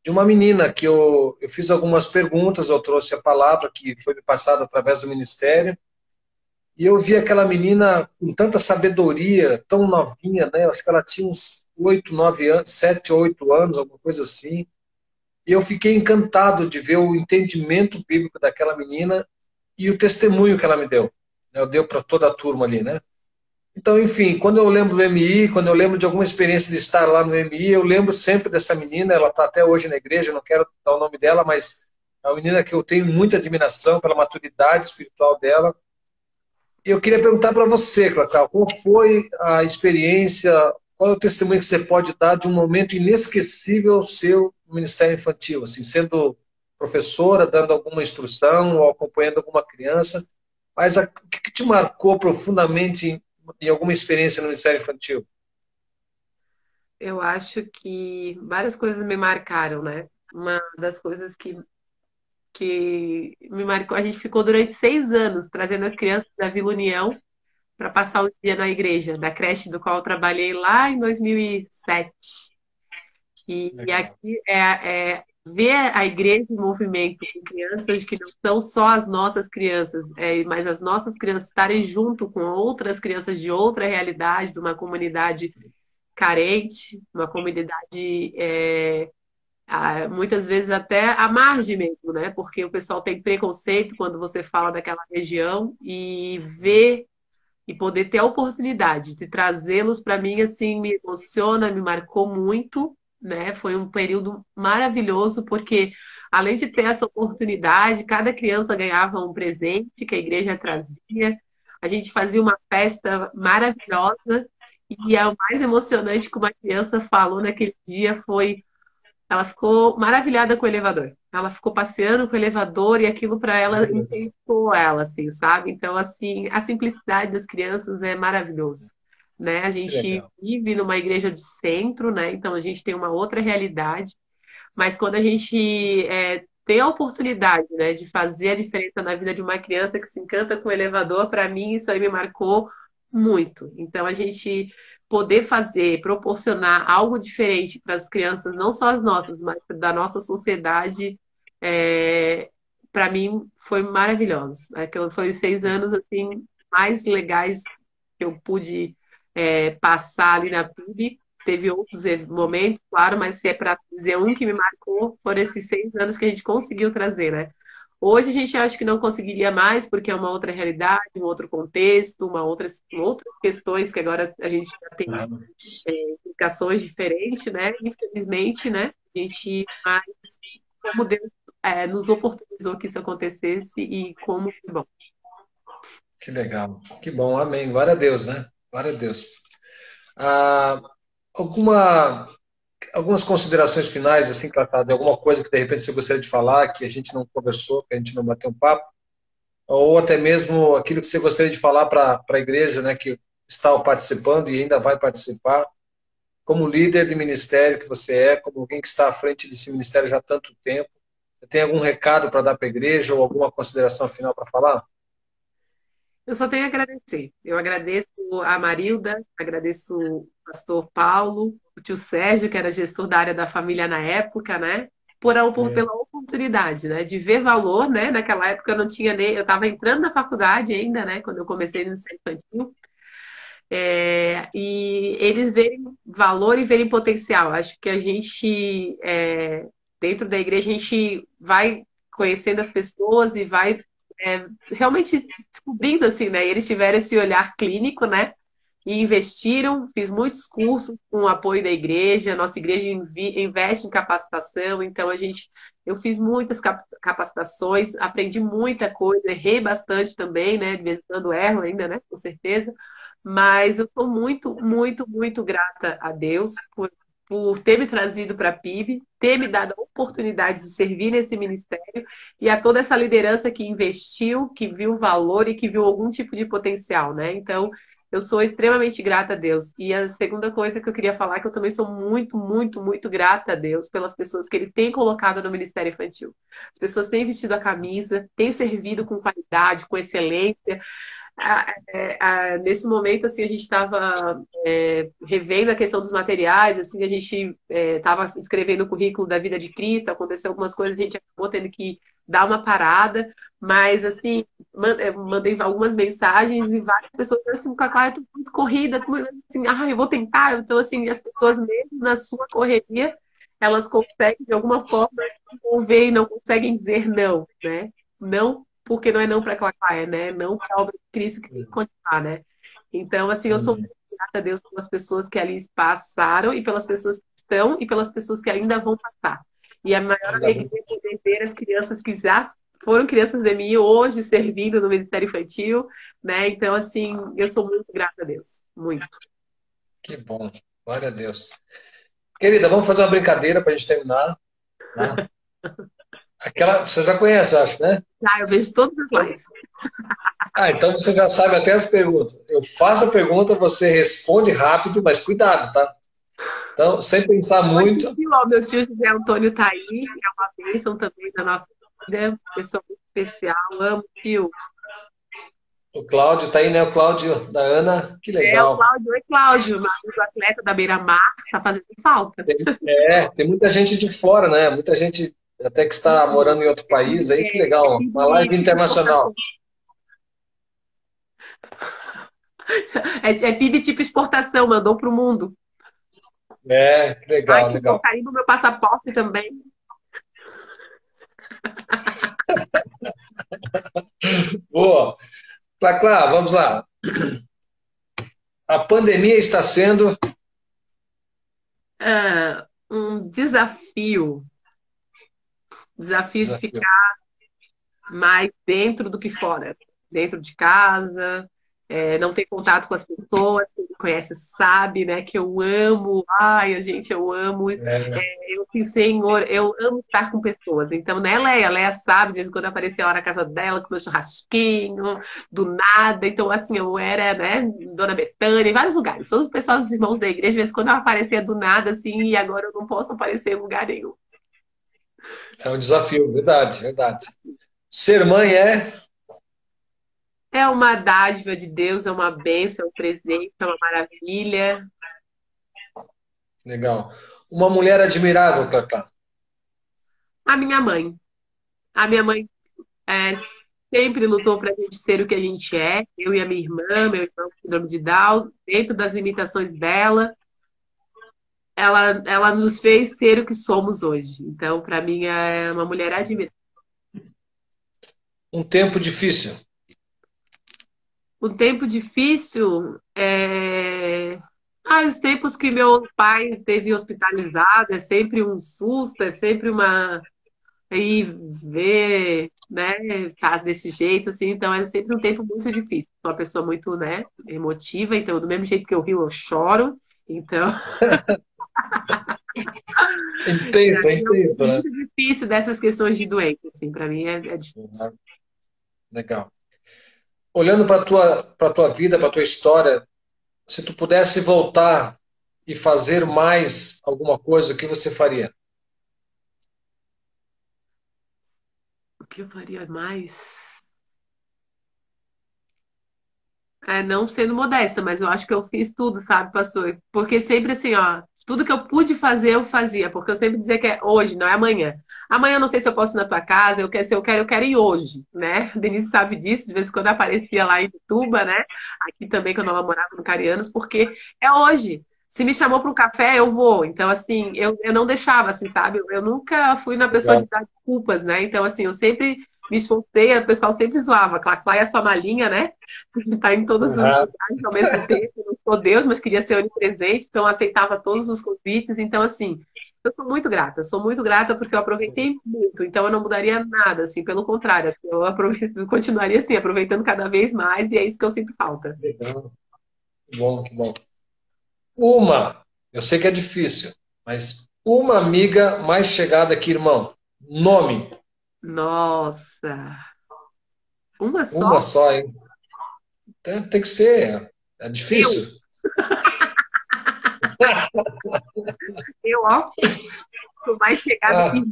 de uma menina que eu fiz algumas perguntas, eu trouxe a palavra que foi me passada através do ministério, e eu vi aquela menina com tanta sabedoria, tão novinha, né? Eu acho que ela tinha uns 8, 9 anos, 7 ou 8 anos, alguma coisa assim. E eu fiquei encantado de ver o entendimento bíblico daquela menina e o testemunho que ela me deu. Eu deu para toda a turma ali, né? Então, enfim, quando eu lembro do MI, quando eu lembro de alguma experiência de estar lá no MI, eu lembro sempre dessa menina. Ela está até hoje na igreja, eu não quero dar o nome dela, mas é uma menina que eu tenho muita admiração pela maturidade espiritual dela. E eu queria perguntar para você, Cacau, qual foi a experiência, qual é o testemunho que você pode dar de um momento inesquecível seu no Ministério Infantil, assim, sendo professora, dando alguma instrução ou acompanhando alguma criança, mas o que te marcou profundamente em alguma experiência no Ministério Infantil? Eu acho que várias coisas me marcaram, né? Uma das coisas que me marcou, a gente ficou durante 6 anos trazendo as crianças da Vila União para passar o dia na igreja, da creche do qual eu trabalhei lá em 2007. E Legal. aqui é ver a igreja em movimento com crianças que não são só as nossas crianças, mas as nossas crianças estarem junto com outras crianças de outra realidade, de uma comunidade carente, uma comunidade muitas vezes até à margem mesmo, né? Porque o pessoal tem preconceito quando você fala daquela região e ver e poder ter a oportunidade de trazê-los para mim assim me emociona, me marcou muito, né? Foi um período maravilhoso porque além de ter essa oportunidade, cada criança ganhava um presente que a igreja trazia. A gente fazia uma festa maravilhosa e o mais emocionante que uma criança falou naquele dia foi ela ficou maravilhada com o elevador. Ela ficou passeando com o elevador e aquilo para ela Meu Deus. encantou ela, assim, sabe? Então, assim, a simplicidade das crianças é maravilhoso, né? A Que gente legal. vive numa igreja de centro, né? Então a gente tem uma outra realidade, mas quando a gente tem a oportunidade, né, de fazer a diferença na vida de uma criança que se encanta com o elevador, para mim isso aí me marcou muito. Então a gente poder fazer, proporcionar algo diferente para as crianças, não só as nossas, mas da nossa sociedade, para mim foi maravilhoso. Aquilo foi os 6 anos assim mais legais que eu pude passar ali na PUB. Teve outros momentos, claro, mas se é para dizer um que me marcou, foram esses 6 anos que a gente conseguiu trazer, né? Hoje a gente acha que não conseguiria mais, porque é uma outra realidade, um outro contexto, outras questões que agora a gente já tem Aham. implicações diferentes, né? Infelizmente, né? A gente, mas como Deus nos oportunizou que isso acontecesse e como foi bom. Que legal. Que bom. Amém. Glória a Deus, né? Glória a Deus. Ah, alguma, algumas considerações finais, assim, Clatá, de alguma coisa que de repente você gostaria de falar, que a gente não conversou, que a gente não bateu um papo, ou até mesmo aquilo que você gostaria de falar para a igreja, né, que está participando e ainda vai participar, como líder de ministério que você é, como alguém que está à frente desse ministério já há tanto tempo. Você tem algum recado para dar para a igreja ou alguma consideração final para falar? Eu só tenho a agradecer. Eu agradeço a Marilda, agradeço o pastor Paulo, o tio Sérgio, que era gestor da área da família na época, né? É, Pela oportunidade, né? De ver valor, né? Naquela época eu não tinha nem. Eu estava entrando na faculdade ainda, né? Quando eu comecei no ensino infantil. E eles verem valor e verem potencial. Acho que a gente, dentro da igreja, a gente vai conhecendo as pessoas e vai realmente descobrindo, assim, né? Eles tiveram esse olhar clínico, né? E investiram, fiz muitos cursos com o apoio da igreja, nossa igreja investe em capacitação, então eu fiz muitas capacitações, aprendi muita coisa, errei bastante também, né? De vez em quando erro ainda, né? Com certeza. Mas eu estou muito, muito, muito grata a Deus por ter me trazido para a PIB, ter me dado a oportunidade de servir nesse ministério e a toda essa liderança que investiu, que viu valor e que viu algum tipo de potencial, né? Então, eu sou extremamente grata a Deus. E a segunda coisa que eu queria falar é que eu também sou muito, muito, muito grata a Deus pelas pessoas que Ele tem colocado no Ministério Infantil. As pessoas têm vestido a camisa, têm servido com qualidade, com excelência. Nesse momento, assim, a gente estava revendo a questão dos materiais, assim, a gente estava escrevendo o currículo da vida de Cristo, aconteceu algumas coisas, a gente acabou tendo que dar uma parada, mas, assim, mandei algumas mensagens e várias pessoas assim, Cacá, eu tô muito corrida, tô muito, assim, eu vou tentar, então, assim, as pessoas mesmo na sua correria, elas conseguem, de alguma forma, envolver e não conseguem dizer não, né? Não porque não é não para Cacá, é né? Não para a obra de Cristo que tem que continuar, né? Então, assim, eu sou amém. muito grata a Deus pelas pessoas que ali passaram e pelas pessoas que estão e pelas pessoas que ainda vão passar. E a maior Ainda alegria bem. é poder ver as crianças que já foram crianças de mim hoje servindo no Ministério Infantil, né? Então, assim, eu sou muito grata a Deus. Muito. Que bom. Glória a Deus. Querida, vamos fazer uma brincadeira para a gente terminar, né? Aquela, você já conhece, acho, né? Ah, eu vejo todas as lives. Então você já sabe até as perguntas. Eu faço a pergunta, você responde rápido, mas cuidado, tá? Então, sem pensar Hoje, muito, ó, meu tio José Antônio está aí, é uma bênção também da nossa vida, pessoa muito especial, amo, tio. o Cláudio está aí, né? O Cláudio da Ana, que É o legal. Cláudio, oi Cláudio, meu amigo atleta da Beira-Mar, tá fazendo falta. Tem muita gente de fora, né? Muita gente até que está morando em outro país aí, que legal. Uma live PIB internacional. exportação. É PIB tipo exportação, mandou para o mundo. Que Ai, legal, que bom, legal. carimbo meu passaporte também. Boa. Clá, vamos lá. A pandemia está sendo Um desafio. Desafio de desafio. ficar mais dentro do que fora. Dentro de casa, não ter contato com as pessoas, quem me conhece sabe, né, que eu amo, ai, gente, eu amo, É, eu pensei, Senhor, eu amo estar com pessoas, então, né, Leia sabe, de vez em quando aparecia lá na casa dela com meu churrasquinho, do nada, então, assim, eu era, né, Dona Betânia, em vários lugares, todos os pessoal, os irmãos da igreja, de vez em quando eu aparecia do nada, assim, e agora eu não posso aparecer em lugar nenhum. é um desafio, verdade, verdade. Ser mãe É uma dádiva de Deus, é uma bênção, é um presente, é uma maravilha. legal. Uma mulher admirável, Clá. A minha mãe. A minha mãe sempre lutou para a gente ser o que a gente é. Eu e a minha irmã, meu irmão com síndrome de Down, dentro das limitações dela, ela nos fez ser o que somos hoje. Então, para mim, é uma mulher admirável. Um tempo difícil. Um tempo difícil os tempos que meu pai teve hospitalizado é sempre um susto, é sempre e ver, né, tá desse jeito, assim, então é sempre um tempo muito difícil. Sou uma pessoa muito, né, emotiva, então do mesmo jeito que eu rio, eu choro, então Intenso, é é intenso, né? muito difícil dessas questões de doença, assim, para mim é difícil. Uhum. Legal. Olhando para tua vida, para tua história, se tu pudesse voltar e fazer mais alguma coisa, o que você faria? O que eu faria mais? É, não sendo modesta, mas eu acho que eu fiz tudo, sabe, pastor? Porque sempre assim, ó, tudo que eu pude fazer, eu fazia, porque eu sempre dizia que é hoje, não é amanhã. Amanhã eu não sei se eu posso ir na tua casa, eu quero, se eu quero ir hoje, né? A Denise sabe disso, de vez em quando aparecia lá em Ituba, né? Aqui também, quando ela morava no Carianos, porque é hoje. Se me chamou para um café, eu vou. Então, assim, eu não deixava, assim, sabe? Eu nunca fui na pessoa de Legal. dar desculpas, né? Então, assim, eu sempre me esforcei, o pessoal sempre zoava. Claclá é a sua malinha, né? Está em todos os Uhum. lugares ao mesmo tempo. Eu não sou Deus, mas queria ser onipresente, então aceitava todos os convites. Então, assim, eu sou muito grata porque eu aproveitei muito. Então, eu não mudaria nada, assim, pelo contrário, acho que eu continuaria assim, aproveitando cada vez mais, e é isso que eu sinto falta. Legal. Que bom, que bom. Uma, eu sei que é difícil, mas uma amiga mais chegada que irmão. Nome. Nossa, uma Uma só? só, hein? Tem que ser. É Eu, difícil. ó, sou mais chegada que Ah,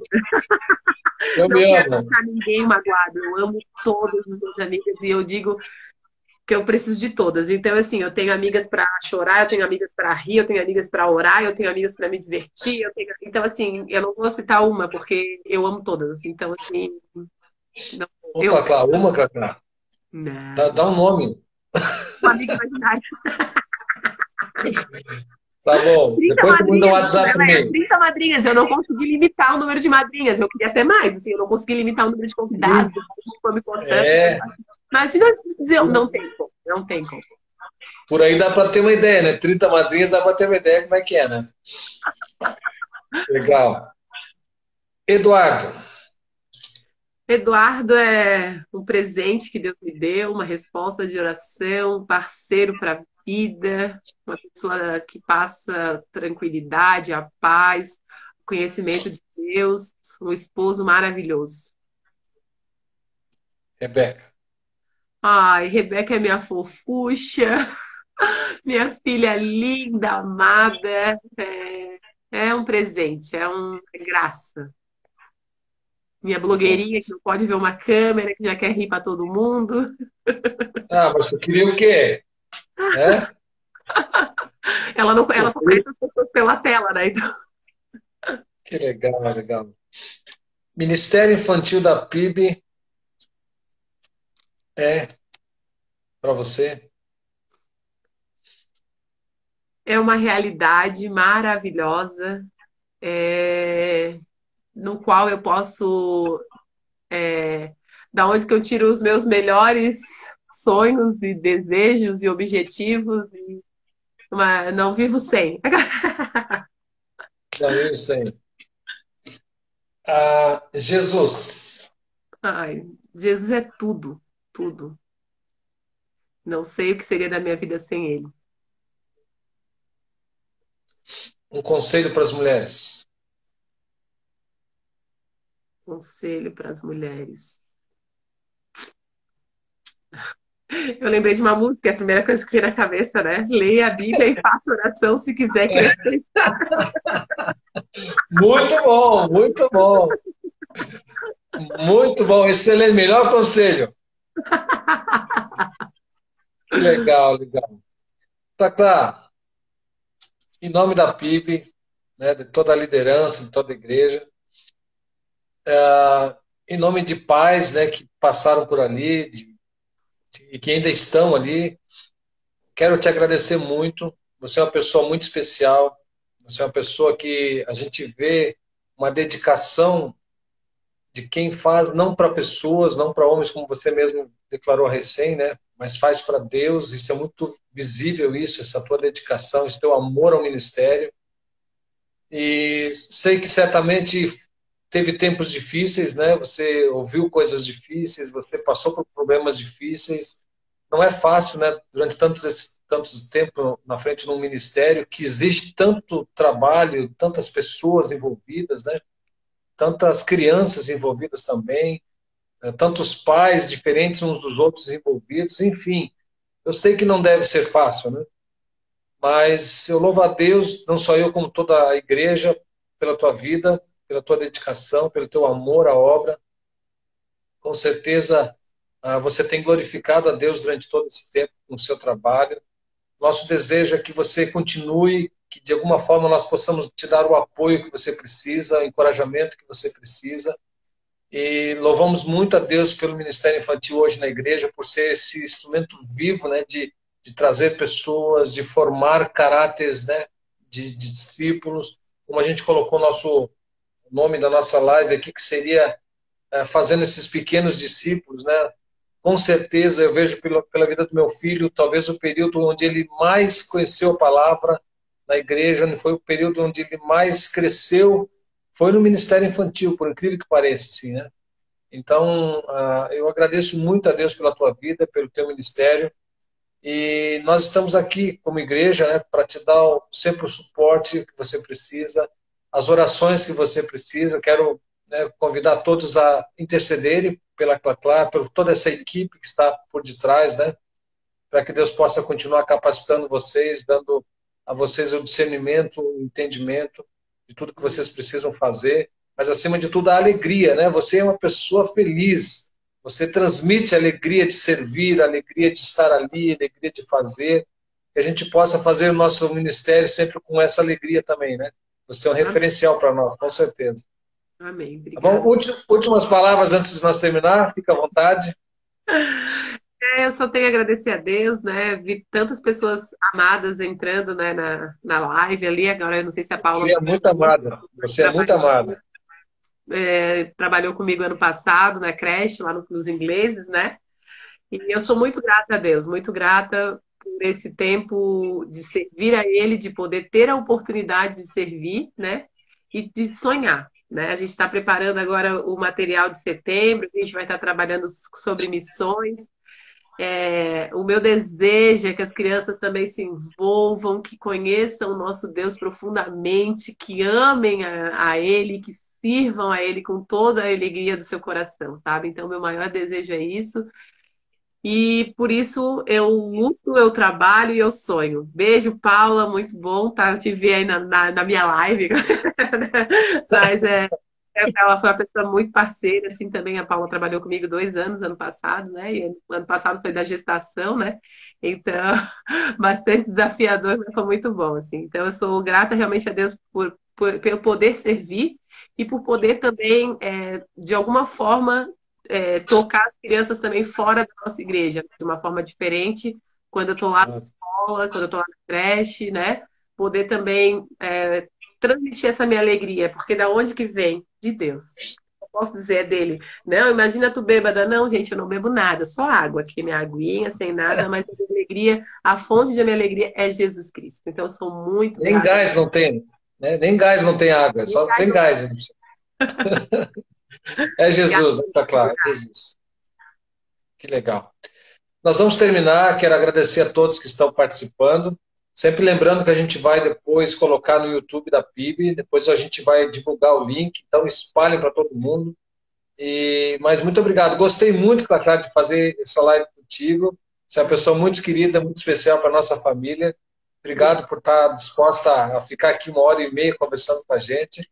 eu não me quero amo. deixar ninguém magoado. Eu amo todas as minhas amigas e eu digo que eu preciso de todas. Então, assim, eu tenho amigas para chorar, eu tenho amigas para rir, eu tenho amigas para orar, eu tenho amigas para me divertir. Então, assim, eu não vou citar uma porque eu amo todas. Assim. Então, assim, não, Ô, eu Cacá, uma, Cacá. não. Dá um nome. Uma amiga imaginária. Tá bom. 30 Depois tu manda um madrinhas, WhatsApp para ela é mim. 30 madrinhas. Eu não consegui limitar o número de madrinhas. Eu queria ter mais, assim, eu não consegui limitar o número de convidados. A gente foi me cortando. É, Mas, se não dizer, não tem como, não tem como. por aí dá para ter uma ideia, né? 30 madrinhas dá para ter uma ideia como é que é, né? Legal. Eduardo, Eduardo é um presente que Deus me deu, uma resposta de oração, um parceiro para a vida, uma pessoa que passa tranquilidade, a paz, conhecimento de Deus, um esposo maravilhoso. Rebeca. Ai, Rebeca é minha fofucha, minha filha linda, amada. É um presente, é uma graça. Minha Bom. blogueirinha que não pode ver uma câmera, que já quer rir para todo mundo. Ah, mas tu queria o quê? É? Ela não, ela Pô, só conhece as pessoas pela tela, né? Então, que legal, legal. Ministério Infantil da PIB é para você? é uma realidade maravilhosa, no qual eu posso, da onde que eu tiro os meus melhores sonhos e desejos e objetivos. Não vivo sem. Não, eu sei. Ah, Jesus, Ai, Jesus é tudo, tudo. Não sei o que seria da minha vida sem ele. um conselho para as mulheres. Conselho para as mulheres. Eu lembrei de uma música, a primeira coisa que veio na cabeça, né? Leia a Bíblia e faça oração se quiser crescer. Muito bom, muito bom. Muito bom, excelente, melhor conselho. Que legal, legal. Tá, em nome da PIB, né, de toda a liderança, de toda a igreja, em nome de pais, né, que passaram por ali e que ainda estão ali, quero te agradecer muito. Você é uma pessoa muito especial. Você é uma pessoa que a gente vê uma dedicação de quem faz não para pessoas, não para homens, como você mesmo declarou recém, né? Mas faz para Deus. Isso é muito visível, isso, essa tua dedicação, esse teu amor ao ministério. E sei que certamente teve tempos difíceis, né? Você ouviu coisas difíceis, você passou por problemas difíceis. Não é fácil, né? Durante tantos tempos na frente de um ministério que exige tanto trabalho, tantas pessoas envolvidas, né? Tantas crianças envolvidas também, tantos pais diferentes uns dos outros envolvidos, enfim. Eu sei que não deve ser fácil, né? Mas eu louvo a Deus, não só eu, como toda a igreja, pela tua vida, pela tua dedicação, pelo teu amor à obra. Com certeza, você tem glorificado a Deus durante todo esse tempo com o seu trabalho. Nosso desejo é que você continue, que de alguma forma nós possamos te dar o apoio que você precisa, o encorajamento que você precisa. E louvamos muito a Deus pelo Ministério Infantil hoje na igreja, por ser esse instrumento vivo, né, de trazer pessoas, de formar caráteres, né, de discípulos. Como a gente colocou o nome da nossa live aqui, que seria fazendo esses pequenos discípulos, né? Com certeza eu vejo pela vida do meu filho, talvez o período onde ele mais conheceu a palavra na igreja, onde foi o período onde ele mais cresceu, foi no ministério infantil, por incrível que pareça, assim, né? Então, eu agradeço muito a Deus pela tua vida, pelo teu ministério, e nós estamos aqui como igreja, né, para te dar sempre o suporte que você precisa, as orações que você precisa. Eu quero, né, convidar todos a intercederem pela Clá, por toda essa equipe que está por detrás, né, para que Deus possa continuar capacitando vocês, dando a vocês o discernimento, o entendimento de tudo que vocês precisam fazer, mas acima de tudo a alegria, né? Você é uma pessoa feliz, você transmite a alegria de servir, a alegria de estar ali, a alegria de fazer, que a gente possa fazer o nosso ministério sempre com essa alegria também, né? Você é um referencial para nós, com certeza. Amém. Tá bom? Obrigada. Últimas palavras antes de nós terminar, fica à vontade. Eu só tenho a agradecer a Deus, né? Vi tantas pessoas amadas entrando, né, na live ali. Agora eu não sei se a Você Paula é muito amada, você é muito amada. trabalhou comigo ano passado na creche, lá nos ingleses, né? E eu sou muito grata a Deus, muito grata por esse tempo de servir a Ele, de poder ter a oportunidade de servir, né? E de sonhar, né? A gente está preparando agora o material de setembro, a gente vai estar trabalhando sobre missões. O meu desejo é que as crianças também se envolvam, que conheçam o nosso Deus profundamente, que amem a Ele, que sirvam a Ele com toda a alegria do seu coração, sabe? Então, meu maior desejo é isso. E por isso eu luto, eu trabalho e eu sonho. Beijo, Paula, muito bom, tá? Eu te vi aí na minha live. Mas ela foi uma pessoa muito parceira, assim, também. A Paula trabalhou comigo 2 anos, ano passado, né? E ano passado foi da gestação, né? Então, bastante desafiador, mas foi muito bom, assim. Então, eu sou grata realmente a Deus pelo poder servir e por poder também, de alguma forma, tocar as crianças também fora da nossa igreja, de uma forma diferente, quando eu estou lá na escola, quando eu estou lá na creche, né? Poder também transmitir essa minha alegria, porque da onde que vem? De Deus. Eu posso dizer é dele. Não, imagina tu bêbada. Não, gente, eu não bebo nada, só água aqui, minha aguinha, sem nada, mas a minha alegria, a fonte da minha alegria é Jesus Cristo. Então, eu sou muito Nem grata. gás não tem, né? Nem gás não tem água, só sem gás. É Jesus, né? Tá claro, é Jesus. Que legal. Nós vamos terminar, quero agradecer a todos que estão participando. Sempre lembrando que a gente vai depois colocar no YouTube da PIB, depois a gente vai divulgar o link, então espalhem para todo mundo. Mas muito obrigado. Gostei muito, Cacá, de fazer essa live contigo. Você é uma pessoa muito querida, muito especial para a nossa família. Obrigado por estar disposta a ficar aqui 1h30 conversando com a gente.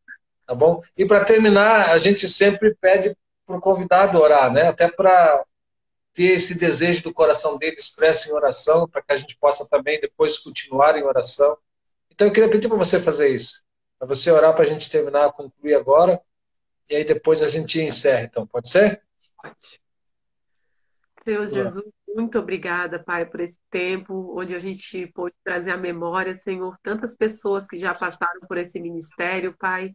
Tá bom? E para terminar, a gente sempre pede para o convidado orar, né? Até para ter esse desejo do coração dele expresso em oração, para que a gente possa também depois continuar em oração. Então eu queria pedir para você fazer isso, para você orar para a gente terminar, concluir agora, e aí depois a gente encerra. Então, pode ser? Senhor Boa. Jesus, muito obrigada, Pai, por esse tempo onde a gente pôde trazer à memória, Senhor, tantas pessoas que já passaram por esse ministério, Pai.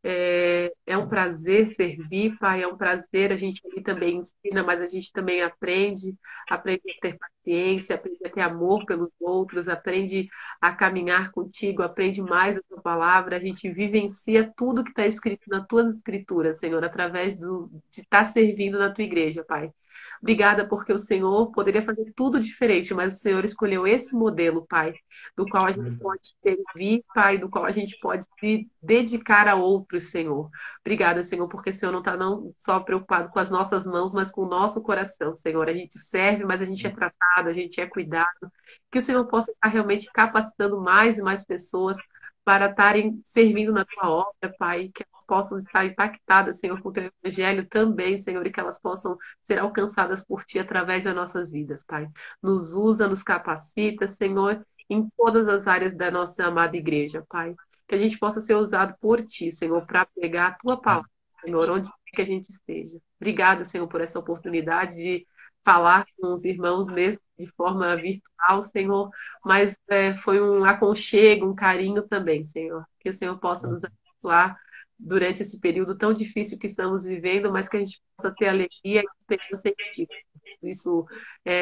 É um prazer servir, Pai, é um prazer. A gente ali também ensina, mas a gente também aprende a ter paciência, aprende a ter amor pelos outros, aprende a caminhar contigo, aprende mais a tua palavra. A gente vivencia tudo que está escrito nas tuas escrituras, Senhor, através de estar servindo na tua igreja, Pai. Obrigada porque o Senhor poderia fazer tudo diferente, mas o Senhor escolheu esse modelo, Pai, do qual a gente pode servir, Pai, do qual a gente pode se dedicar a outros, Senhor. Obrigada, Senhor, porque o Senhor não está não só preocupado com as nossas mãos, mas com o nosso coração, Senhor. A gente serve, mas a gente é tratado, a gente é cuidado. Que o Senhor possa estar realmente capacitando mais e mais pessoas para estarem servindo na tua obra, Pai, que elas possam estar impactadas, Senhor, com o teu evangelho também, Senhor, e que elas possam ser alcançadas por ti através das nossas vidas, Pai. Nos usa, nos capacita, Senhor, em todas as áreas da nossa amada igreja, Pai. Que a gente possa ser usado por ti, Senhor, para pregar a tua palavra, Senhor, onde quer que a gente esteja. Obrigada, Senhor, por essa oportunidade de falar com os irmãos mesmo de forma virtual, Senhor, mas foi um aconchego, um carinho também, Senhor. Que o Senhor possa nos abençoar durante esse período tão difícil que estamos vivendo, mas que a gente possa ter alegria e esperança em ti. Isso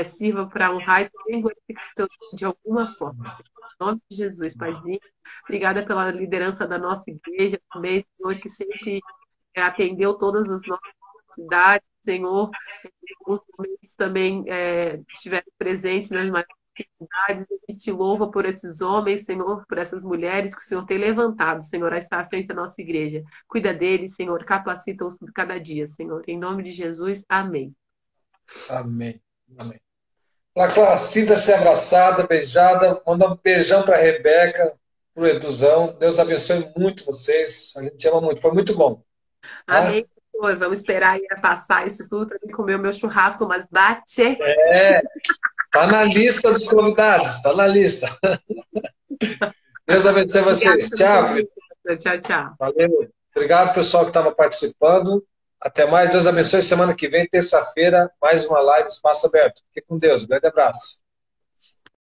sirva para honrar e também glorificar o teu nome de alguma forma. Em nome de Jesus, Paizinho. Obrigada pela liderança da nossa igreja também, Senhor, que sempre atendeu todas as nossas necessidades, Senhor. Em alguns momentos também estiveram presentes nas maiores dificuldades. A gente te louva por esses homens, Senhor, por essas mulheres que o Senhor tem levantado, Senhor, a estar à frente da nossa igreja. Cuida deles, Senhor, capacita-os cada dia, Senhor. Em nome de Jesus, amém. Amém. Amém. Lacla, sinta-se abraçada, beijada. Manda um beijão para a Rebeca, para o Eduzão. Deus abençoe muito vocês. A gente ama muito. Foi muito bom. Tá? Amém, Senhor. Vamos esperar aí passar isso tudo para mim comer o meu churrasco, mas bate. Tá na lista dos convidados. Tá na lista. Deus abençoe vocês. Tchau. Tchau, tchau. Valeu. Obrigado, pessoal que estava participando. Até mais. Deus abençoe. Semana que vem, terça-feira, mais uma live, Espaço Aberto. Fique com Deus. Grande abraço.